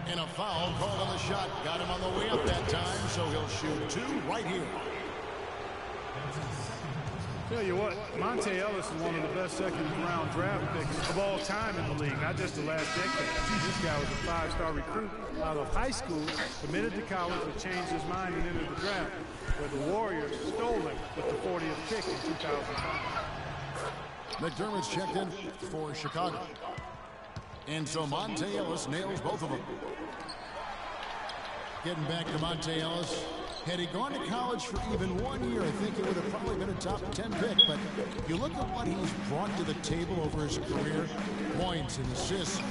And a foul called on the shot. Got him on the way up that time, so he'll shoot 2 right here. Tell you what, Monte Ellis is one of the best second-round draft picks of all time in the league, not just the last decade. This guy was a 5-star recruit out of high school, committed to college, but changed his mind and entered the draft, where the Warriors stole him with the 40th pick in 2005. McDermott's checked in for Chicago. And so Monte Ellis nails both of them. Getting back to Monte Ellis. Had he gone to college for even 1 year, I think it would have probably been a top 10 pick. But you look at what he's brought to the table over his career, points and assists,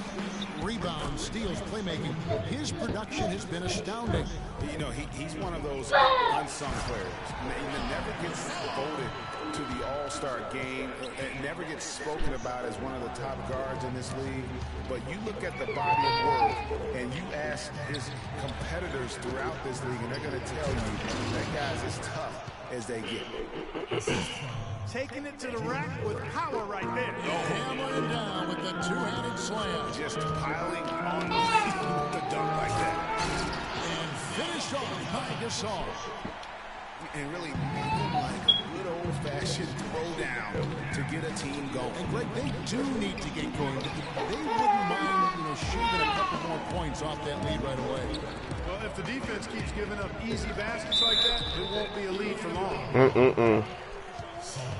rebounds, steals, playmaking. His production has been astounding. You know, he's one of those unsung players. He never gets voted to the All-Star game. It never gets spoken about as one of the top guards in this league. But you look at the body of work and you ask his competitors throughout this league, and they're going to tell you that guy's as tough as they get. Taking it to the rack with power right there. Hammering down with the two-handed slam. Just piling on the dunk like that. And finished off by Gasol. And really make them like a good old-fashioned throwdown to get a team going. And Greg, they do need to get going. They wouldn't mind, shaving a couple more points off that lead right away. Well, if the defense keeps giving up easy baskets like that, it won't be a lead for long.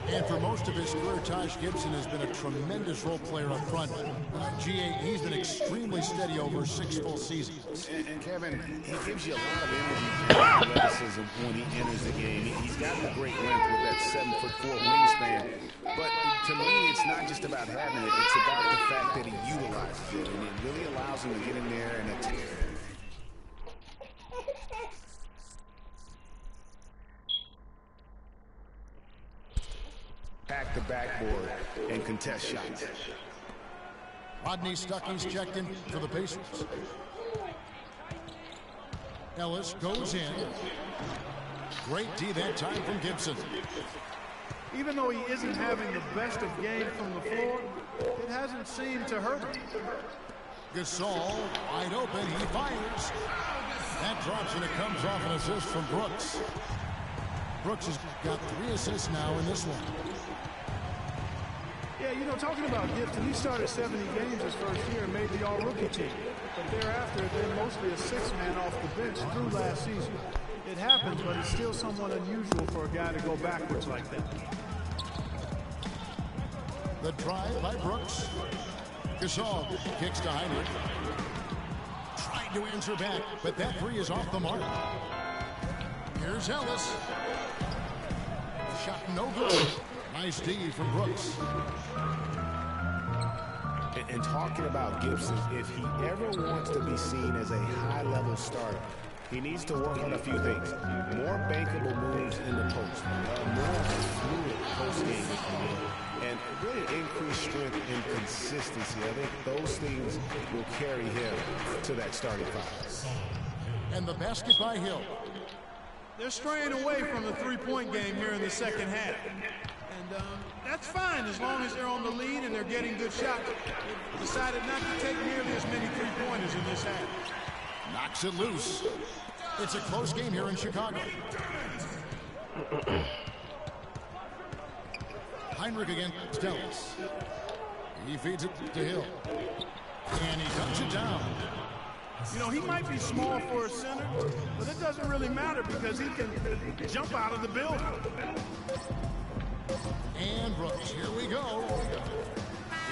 And for most of his career, Taj Gibson has been a tremendous role player up front. GA, he's been extremely steady over 6 full seasons. And Kevin, he gives you a lot of energy and athleticism when he enters the game. He's got the great length with that 7'4" wingspan. But to me, it's not just about having it. It's about the fact that he utilizes it. And it really allows him to get in there and attack. Pack the backboard and contest shots. Rodney Stuckey's checked in for the Pacers. Ellis goes in. Great D that time from Gibson. Even though he isn't having the best of game from the floor, it hasn't seemed to hurt him. Gasol, wide open, he fires. That drops and it comes off an assist from Brooks. Brooks has got 3 assists now in this one. Yeah, talking about Gibson, he started 70 games his first year and made the all-rookie team. But thereafter, had been mostly a 6-man off the bench through last season. It happens, but it's still somewhat unusual for a guy to go backwards like that. The drive by Brooks. Gasol kicks to Heinrich. Tried to answer back, but that 3 is off the mark. Here's Ellis. Shot no good. Nice D from Brooks. And talking about Gibson, if he ever wants to be seen as a high-level starter, he needs to work on a few things. More bankable moves in the post. More fluid post game, if you will. And really increased strength and consistency. I think those things will carry him to that starting 5. And the basket by Hill. They're straying away from the three-point game here in the second half. And that's fine as long as they're on the lead and they're getting good shots. They've decided not to take nearly as many three-pointers in this half. Knocks it loose. It's a close game here in Chicago. Heinrich against Ellis. He feeds it to Hill. And he dunks it down. He might be small for a center, but it doesn't really matter because he can jump out of the building. And Brooks, here we go.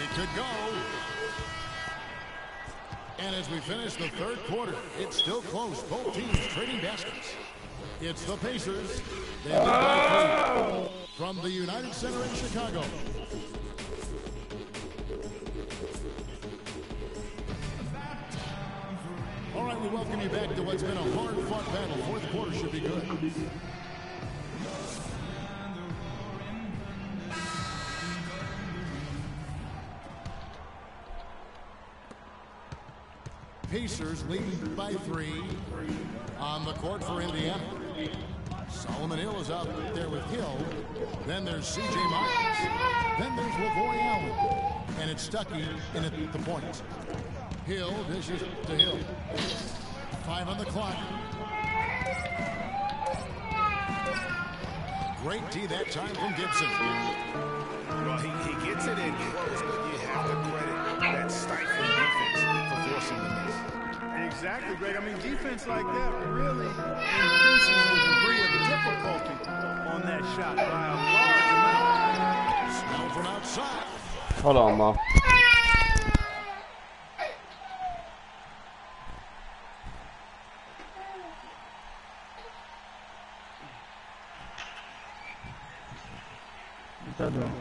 It could go. And as we finish the third quarter, it's still close. Both teams trading baskets. It's the Pacers. They lead by 3 from the United Center in Chicago. All right, we welcome you back to what's been a hard-fought battle. Fourth quarter should be good. Pacers leading by 3 on the court for Indiana. Solomon Hill is out there with Hill. Then there's C.J. Myers. Then there's Lavoy Allen. And it's Stuckey in at the point. Hill dishes to Hill. 5 on the clock. Great D that time from Gibson. Well, he gets it in close, but you have to credit that stifling defense for forcing the miss. Exactly, Greg. I mean, defense like that really increases the degree of difficulty on that shot by a large amount. Snell from outside. Hold on, Mo. y'all doing?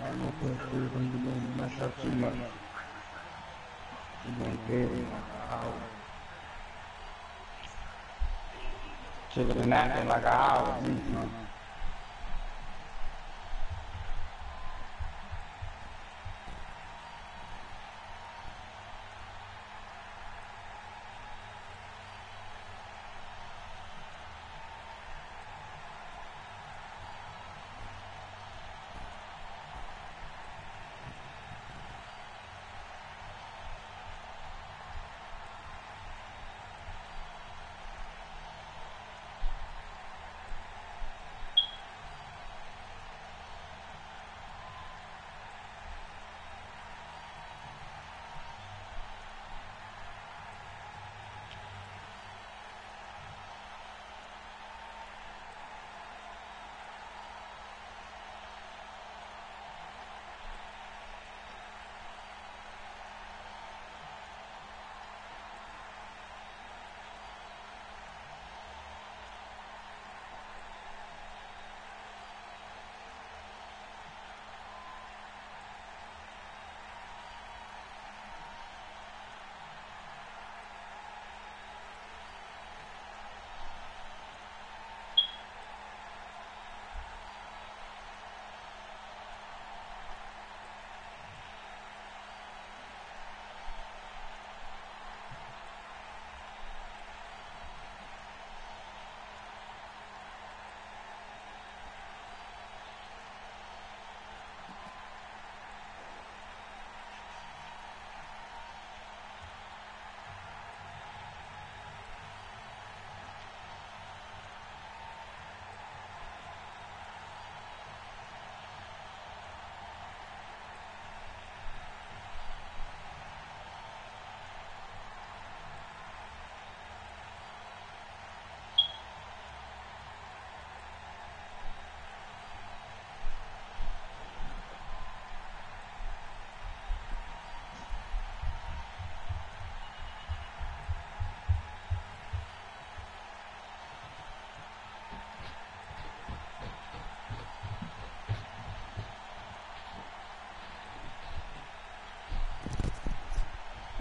I don't know if we're going to mess up too much. We're going to get it. Should have been acting like an hour at least, man.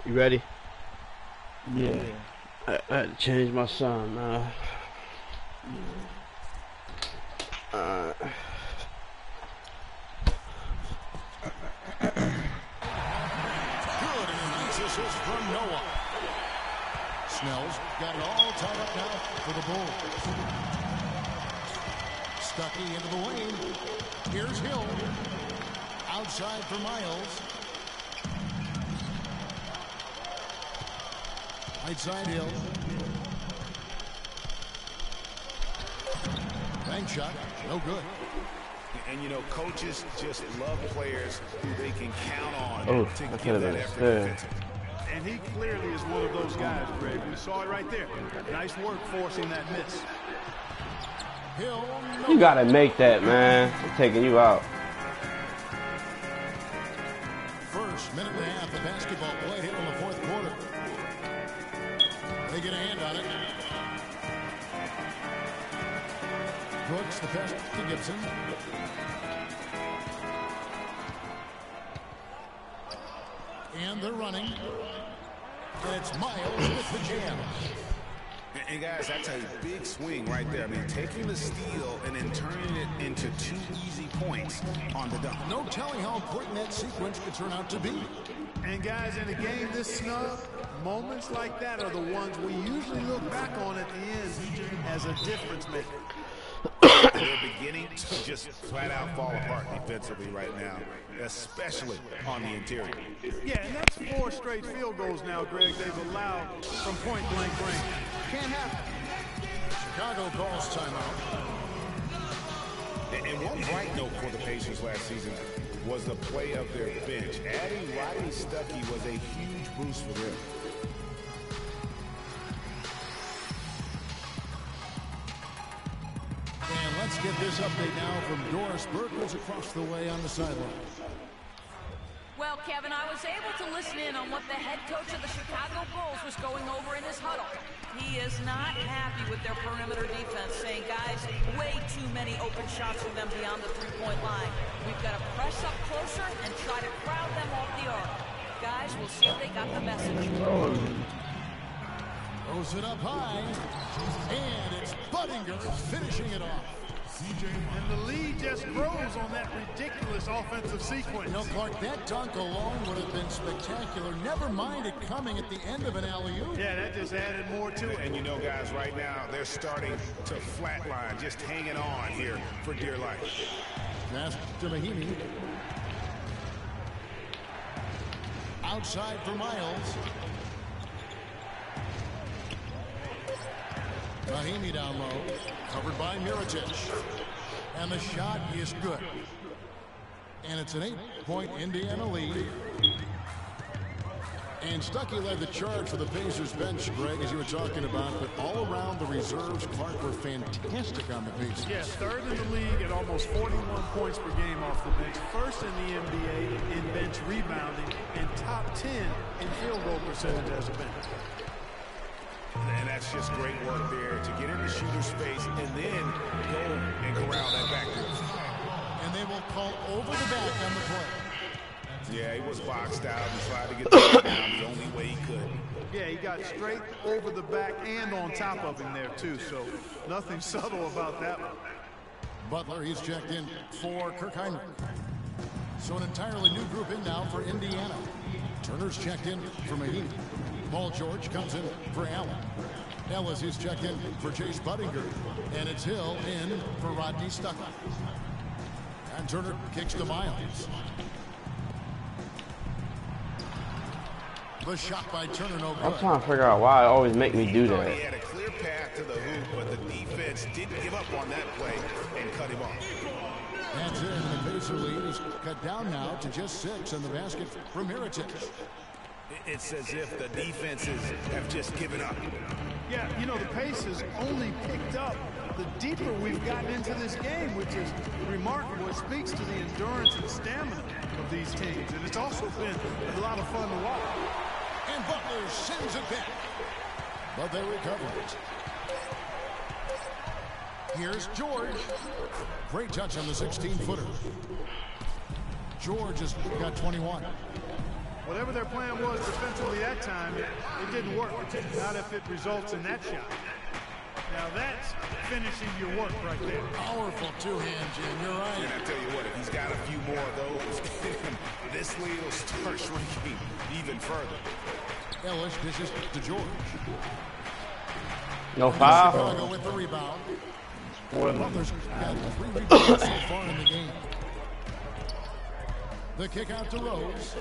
You ready? Yeah. I had to change my son, man. Good, and a nice assist from Noah. Snell's got it all tied up now for the Bulls. Stuckey into the lane. Here's Hill. Outside for Miles. Right side Hill. Bank shot. No good. And you know, coaches just love players who they can count on Oh, to that give could've that been effort fair. defensively. And he clearly is one of those guys, Greg. We saw it right there. Nice work forcing that miss. Hill. You gotta make that, man. I'm taking you out. First minute and a half of basketball played here in the fourth quarter. They get a hand on it. Brooks, the pass to Gibson. And they're running. And it's Miles with the jam. And guys, that's a big swing right there. I mean, taking the steal and then turning it into 2 easy points on the dunk. No telling how important that sequence could turn out to be. And guys, in a game this snug, moments like that are the ones we usually look back on at the end as a difference maker. They're beginning to just flat out fall apart defensively right now, especially on the interior. Yeah, and that's 4 straight field goals now, Greg, they've allowed from point-blank range. Can't happen. Chicago calls timeout. And one bright note for the Pacers last season was the play of their bench. Adding Rodney Stuckey was a huge boost for them. And let's get this update now from Doris Burke, who's across the way on the sideline. Well, Kevin, I was able to listen in on what the head coach of the Chicago Bulls was going over in his huddle. He is not happy with their perimeter defense, saying, guys, way too many open shots for them beyond the three-point line. We've got to press up closer and try to crowd them off the arc. Guys, we'll see if they got the message. Throws it up high, and it's Buttinger finishing it off. And the lead just grows on that ridiculous offensive sequence. You know, Clark, that dunk alone would have been spectacular. Never mind it coming at the end of an alley-oop. Yeah, that just added more to it. And you know, guys, right now, they're starting to flatline, just hanging on here for dear life. Pass to Mahimi. Outside for Miles. Mahimi down low, covered by Mirotic. And the shot is good. And it's an 8-point Indiana lead. And Stuckey led the charge for the Pacers bench, Greg, as you were talking about. But all around the reserves, Clark, were fantastic on the Pacers. Yes, third in the league at almost 41 points per game off the bench. First in the NBA in bench rebounding and top 10 in field goal percentage as a bench. And that's just great work there to get into shooter space and then go and corral that backdoor. And they will call over the back on the play. Yeah, he was boxed out and tried to get the ball down the only way he could. Yeah, he got straight over the back and on top of him there, too. So nothing subtle about that one. Butler, he's checked in for Kirk Heinrich. So an entirely new group in now for Indiana. Turner's checked in for Mahimi. Paul George comes in for Allen. Ellis is checked in for Chase Buttinger. And it's Hill in for Rodney Stuckey. And Turner kicks to Miles. The shot by Turner, no good. I'm trying to figure out why it always make me do that. He had a clear path to the hoop, but the defense didn't give up on that play and cut him off. That's it. And the Pacer lead is cut down now to just 6 in the basket for Mirotic. It's as if the defenses have just given up. Yeah, you know, the Pacers only picked up the deeper we've gotten into this game, which is remarkable. It speaks to the endurance and stamina of these teams. And it's also been a lot of fun to watch. And Butler sends it back. But they recover it. Here's George. Great touch on the 16-footer. George has got 21. Whatever their plan was defensively that time, it didn't work. Not if it results in that shot. Now that's finishing your work right there. Powerful two-hand, Jim. You're right. And I tell you what, if he's got a few more of those, this lead will start shrinking even further. Ellis dishes to George. No foul. Chicago with the rebound. Butler's got 3 rebounds so far in the game. The kick out to Rose.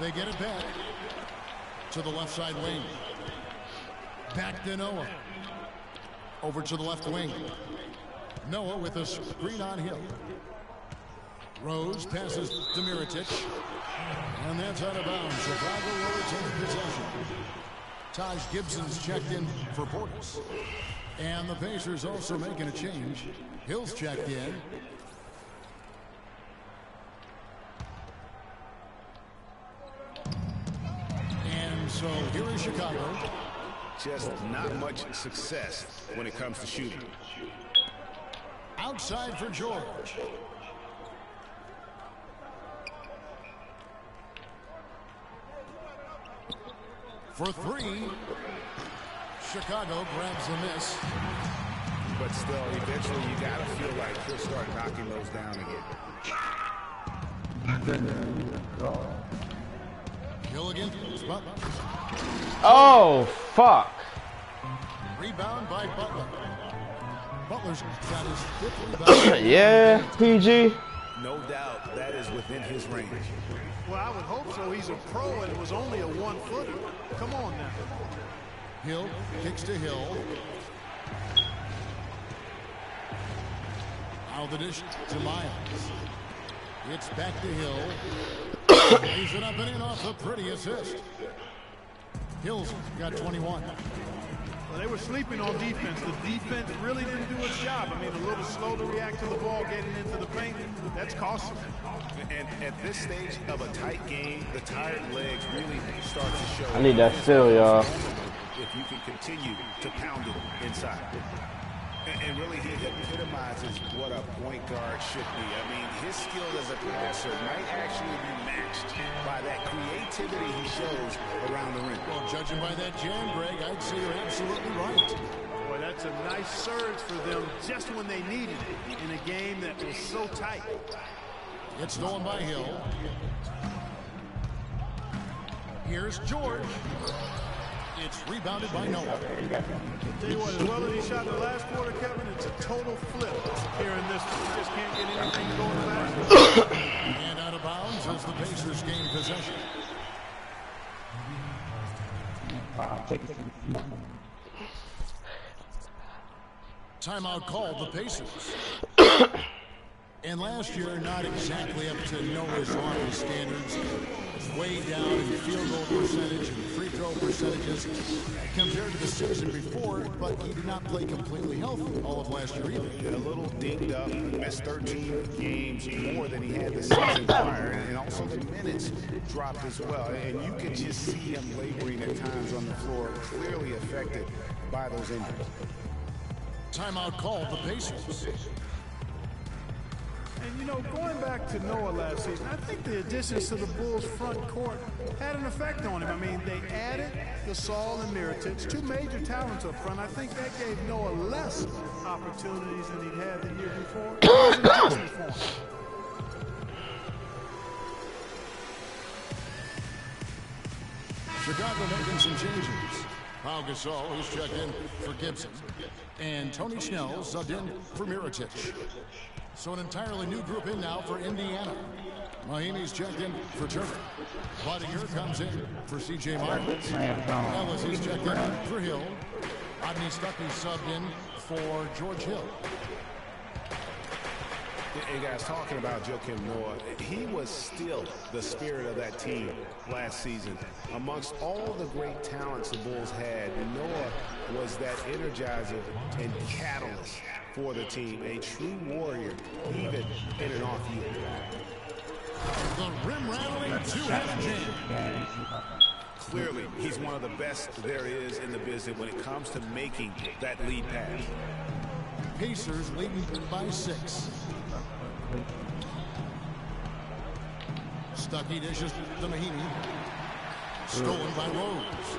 They get it back to the left side wing. Back to Noah. Over to the left wing. Noah with a screen on Hill. Rose passes to Mirotic. And that's out of bounds. Chicago will retain possession. Taj Gibson's checked in for Portis. And the Pacers also making a change. Hill's checked in. And so here is Chicago. Just not much success when it comes to shooting. Outside for George. For 3. Chicago grabs the miss. But still, eventually you got to feel like he'll start knocking those down again. Gilligan. Oh, fuck. Rebound by Butler. Butler's got his 5th rebound. Yeah, PG. No doubt that is within his range. Well, I would hope so. He's a pro, and it was only a 1-footer. Come on now. Hill kicks to Hill. Now the dish to Miles. It's back to Hill. Lays it up and in off the pretty assist. Hill's got 21. Well, they were sleeping on defense. The defense really didn't do its job. I mean, a little slow to react to the ball getting into the paint. That's costly. And at this stage of a tight game, the tired legs really start to show. I need that still, y'all. If you can continue to pound it inside. And really, he epitomizes what a point guard should be. I mean, his skill as a passer might actually be matched by that creativity he shows around the rim. Well, judging by that jam, Greg, I'd say you're absolutely right. Boy, that's a nice surge for them just when they needed it in a game that was so tight. It's stolen by Hill. Here's George. It's rebounded by Noah. Tell you what, as well as he shot the last quarter, Kevin, it's a total flip here in this one. He just can't get anything going to last. And out of bounds as the Pacers gain possession. Timeout called the Pacers. And last year, not exactly up to Noah's office standards. Way down in field goal percentage and free throw percentages compared to the season before, but he did not play completely healthy all of last year either. A little dinged up, missed 13 games more than he had the season prior, and also the minutes dropped as well. And you could just see him laboring at times on the floor, clearly affected by those injuries. Timeout called the Pacers. And, you know, going back to Noah last season, I think the additions to the Bulls' front court had an effect on him. I mean, they added Gasol and Mirotic, two major talents up front. I think that gave Noah less opportunities than he'd had the year before. It was an adjustment for him. Chicago making some changes. Pau Gasol is checked in for Gibson. And Tony Snell subbed in for Mirotic. So an entirely new group in now for Indiana. Miami's checked in for Turner. Bodinger comes in for C.J. Myers. Ellis is checked in for Hill. Rodney Stuckey subbed in for George Hill. Hey guys, talking about Joakim Noah, he was still the spirit of that team last season. Amongst all the great talents the Bulls had, Noah was that energizer and catalyst for the team, a true warrior, even in an off year. The rim-rattling two-handed jam. Clearly, he's one of the best there is in the business when it comes to making that lead pass. Pacers leading by 6. Stuckey dishes to Mahinmi. Stolen by Rose.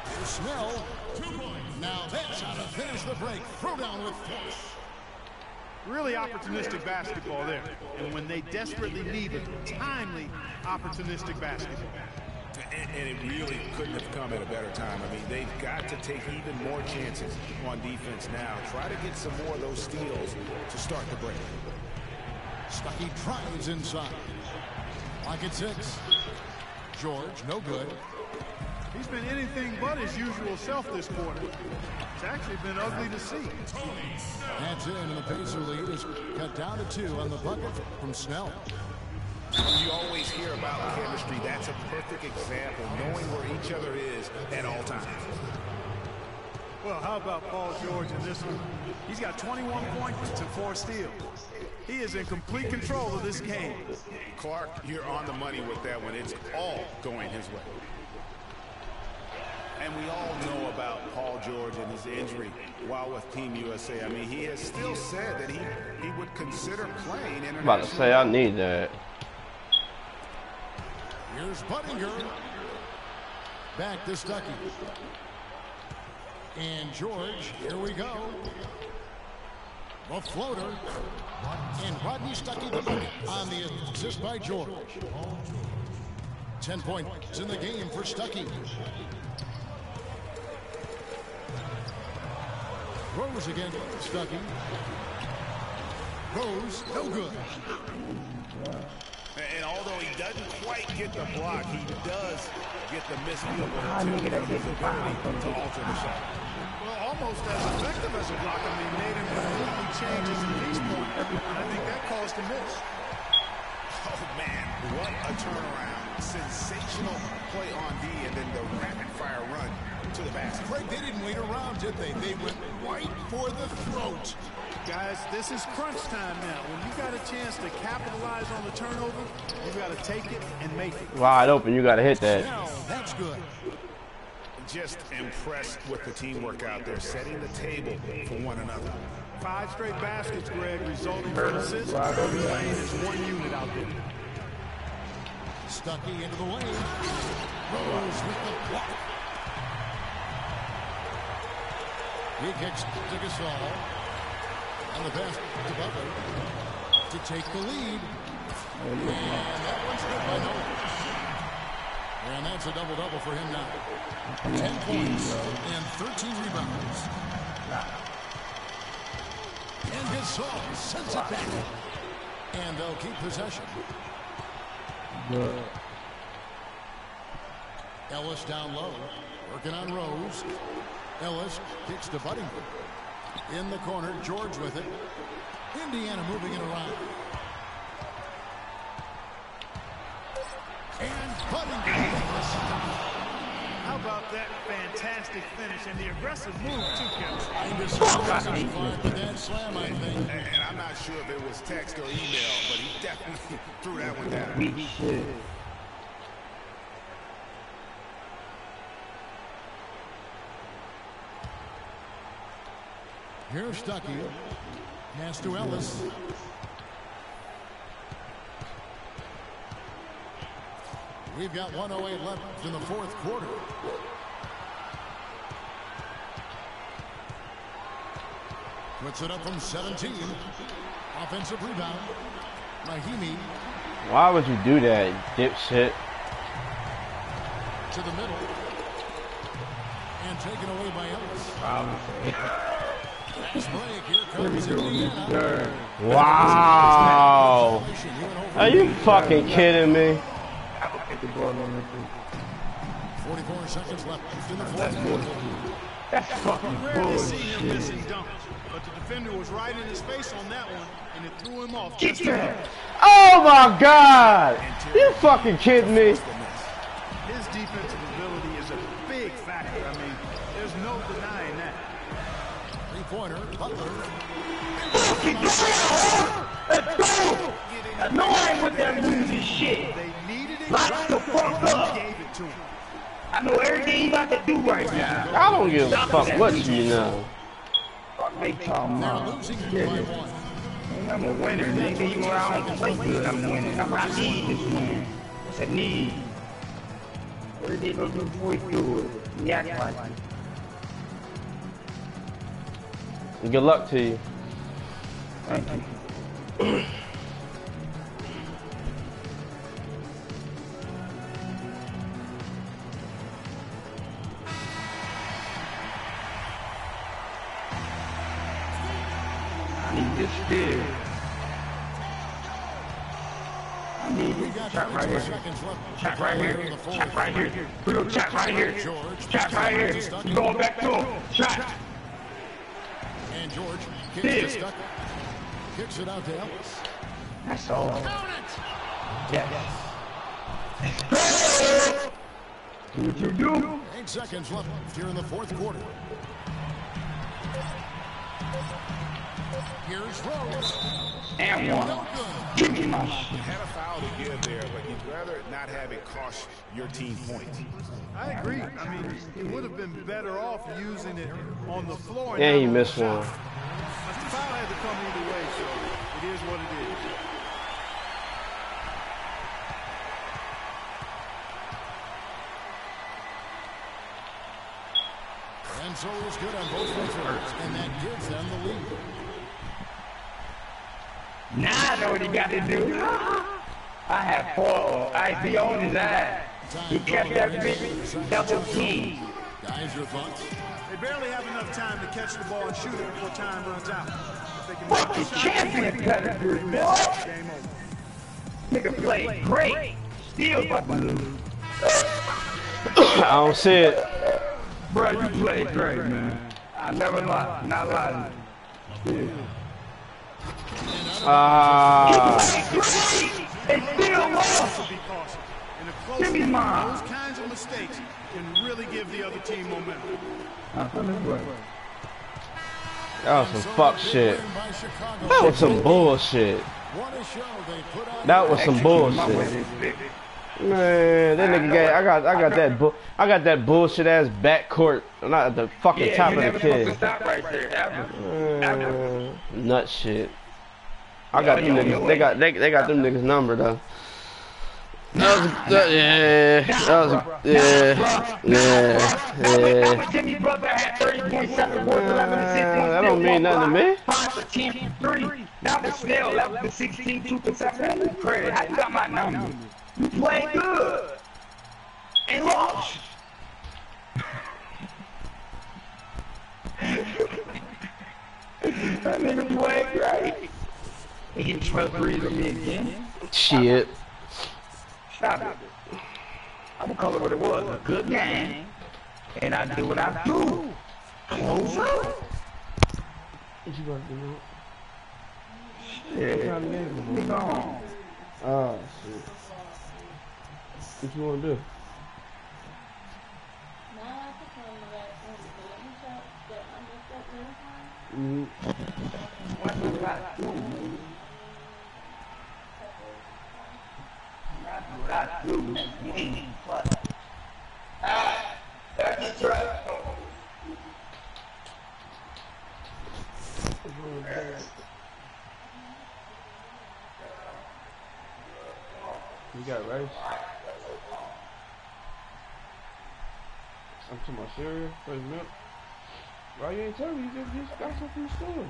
Here's Snell. 2 points. Now that's how to finish the break. Throw down with force. Really opportunistic basketball there. And when they desperately needed timely, opportunistic basketball. And it really couldn't have come at a better time. I mean, they've got to take even more chances on defense now. Try to get some more of those steals to start the break. Stuckey drives inside. Lock at 6. George, no good. He's been anything but his usual self this quarter. It's actually been ugly to see. That's in, and the Pacer lead is cut down to 2 on the bucket from Snell. You always hear about chemistry. That's a perfect example, knowing where each other is at all times. Well, how about Paul George in this one? He's got 21 points and 4 steals. He is in complete control of this game. Clark, you're on the money with that one. It's all going his way. And we all know about Paul George and his injury while with Team USA. I mean, he has still said that he would consider playing international. I'm about to say, I need that. Here's Buttinger. Back to Stuckey. And George, here we go. The floater. And Rodney Stuckey the bucket on the assist by George. 10 points in the game for Stuckey. Rose again, Stuckey. Rose, no good. And although he doesn't quite get the block, he does get the missed field goal too. His ability to alter the shot. Well, almost as effective as a block. I mean, made him completely change his release point. And I think that caused a miss. Oh, man, what a turnaround sensational play on D and then the rapid-fire run to the basket. Craig, they didn't wait around, did they? They went right for the throat. Guys, this is crunch time now. When you got a chance to capitalize on the turnover, you got to take it and make it. Wide open, you gotta hit that. Now, that's good. Just impressed with the teamwork out there, setting the table for one another. 5 straight baskets, Greg, resulting from assists. Playing as one unit out there. Stuckey into the lane. Rose with the block. He kicks to Gasol. And the pass to Butler to take the lead. And that one's good by Nolan. And that's a double-double for him now. 10 points and 13 rebounds. And Gasol sends it back. And they'll keep possession. Ellis down low. Working on Rose. Ellis kicks to Buddington. In the corner, George with it. Indiana moving it around. And Buddington. How about that fantastic finish and the aggressive move, too, Kevin? With that slam, I think. And I'm not sure if it was text or email, but he definitely threw that one down. Here's Stuckey. Pass to Ellis. We've got 1:08 left in the fourth quarter. Puts it up from 17. Offensive rebound. Mahimi. Why would you do that, dipshit? To the middle. And taken away by Ellis. Fast break. Here comes Indiana. Wow. Are you fucking kidding me? 44 seconds left in the fourth quarter. That's fucking rare to see him missing dunks, but the defender was right in his face on that one, and it threw him off. Oh my God! You fucking kidding me? His defensive ability is a big factor. I mean, there's no denying that. Three-pointer, Butler. I know I ain't with that losing shit. They needed it. Lock the fuck up. Gave it to him. I know everything you about to do right now. I don't give a fuck what you know. Fuck they talking They're about. losing by one. I'm a winner, nigga. Even when I don't play good, I'm winning. I need this win. It's a need. Everything gonna do before we do it. Yeah, like it. Good luck to you. Thank you. I need this steal. I need this shot right here. Shot right here. Shot right here. Real shot right here. Shot right here. You going back to him. Shot. And George kicks to Stuckey. Kicks it out to Ellis. That's all. Yes. Do what you do. 8 seconds left here in the fourth quarter. Here's Rose. And one. Give me my shit. Had a foul to give there, but you'd rather not have it cost your team points. I agree. I mean, he would have been better off using it on the floor. Yeah, he missed one. But the foul had to come either way, so it is what it is. And so it's good on both sides, and that gives them the lead. Now I know what he got to do. I have 4 IB on his eye. He kept that bitch double team. Guys, your thoughts? They barely have enough time to catch the ball and shoot it before time runs out. If they can Fucking make the shot, champion pedigree, boy. game over. Nigga played great. Still fucking lose. I don't see it. Bro, you played great, man. I never lie. Not lying. Yeah. Ah. They still lost. To be cautious. In a close game, those kinds of mistakes can really give the other team momentum. That was some fuck shit. That was some bullshit. That was some bullshit. Man, that nigga gave, I got that bullshit ass backcourt, not at the fucking top of the kid. Nut shit. I got them niggas. They got them niggas number though. That don't mean nothing to me. Now the Snell left the 16 2 consecutive credit. How you got my number? You played good and lost. That nigga played great. He hit 12 threes on me again. Shit. Stop it. I'm gonna call it what it was. A good game. And I do what I do. Close up. What you about to do? Yeah. We gone. Oh shit. What you wanna do? What do I do? That's right. You got rice? I'm to my cereal, fresh milk. Why you ain't tell me? You just got something from the store.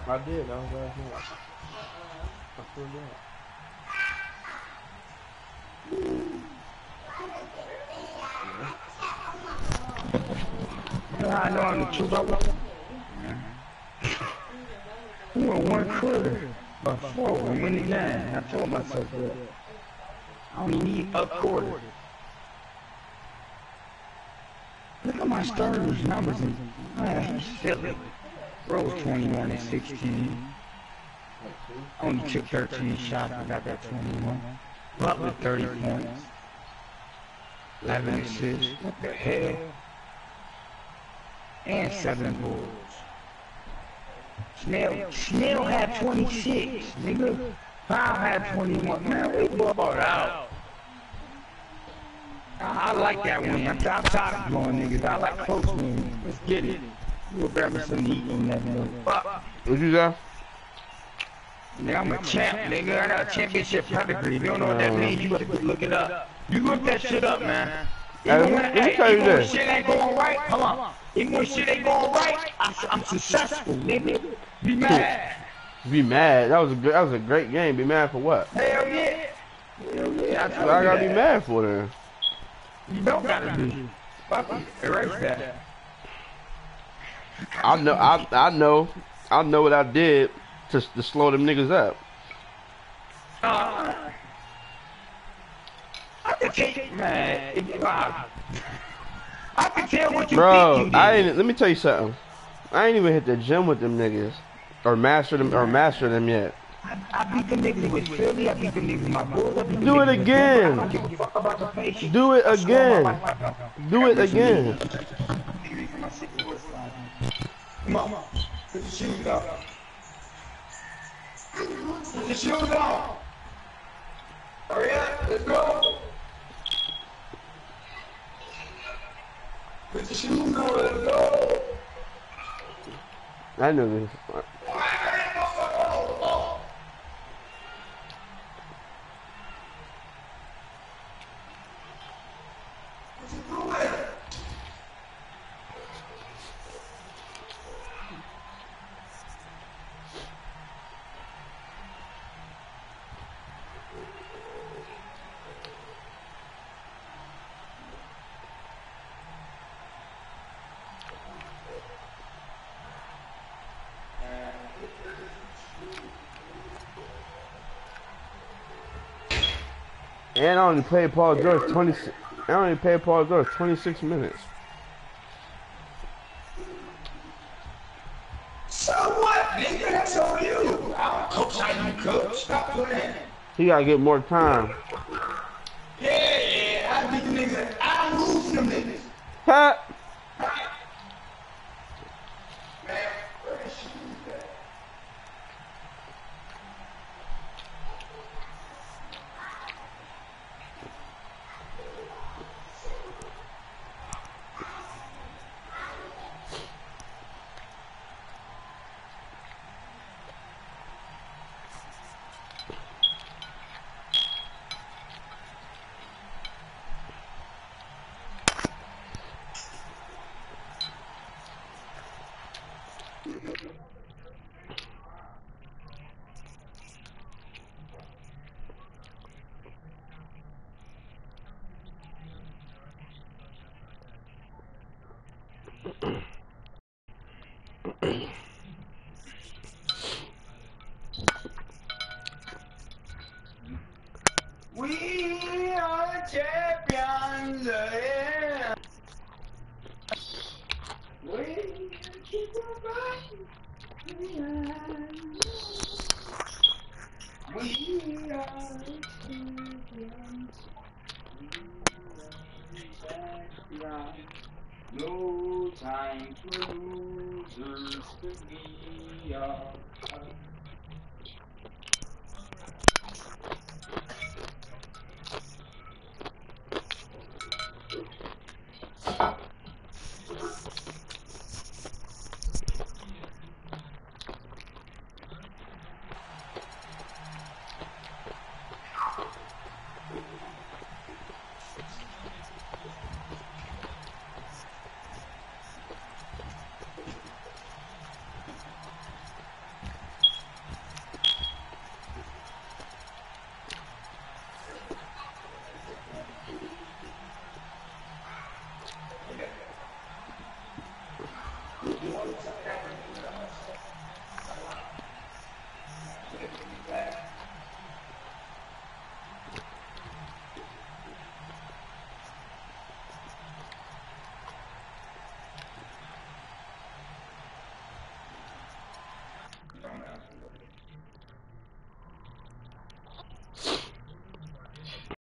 I did. I was last night. I forgot. I know I'm the truth. We were one quarter before we win the game. I told myself that. I only need a quarter. Look at my starters numbers. Man, he's silly. Rose 21 and 16. Only took 13 shots. I got that 21. Butler 30 points. 11 assists. What the hell? And 7 goals. Snell had 26, nigga. Powell had 21. Man, we bought out. I like that win. I'm tired of blowing niggas. I like close wins. Let's get it. You were grabbing some heat on that nigga. Fuck. What you got? Nigga, I'm a champ, nigga. I got a championship pedigree. If you don't know what that means, you better look it up. You look that shit up, man. Even when shit ain't going right, hold on. Even when shit ain't going right, I'm successful, nigga. Be mad. Be mad. That was a great game. Be mad for what? Hell yeah. Hell yeah. That's what I gotta be mad for then. You don't gotta be. Fuck it. Erase that. I know what I did to slow them niggas up. I can take, man. I can tell what you think you did. Let me tell you something. I ain't even hit the gym with them niggas or master them yet. I beat the niggas with Philly. I beat the niggas with my boys. Do it again. I don't give a fuck about the patient. Do it again. Do it again. Come on. Put your shoes on. Put your shoes on. Hurry up. Let's go. Put your shoes on. Let's go. I know this. And I only played Paul George 26. I only paid Paul George 26 minutes. So what, nigga? That's on you. I'll coach how you coach. Stop doing that. He gotta get more time. Yeah, I beat the niggas. I lose them niggas. Ha! Man, where that shit is at? We are champions, yeah. We keep on fighting. We are champions. Champions. No time for losers, 'cause we are.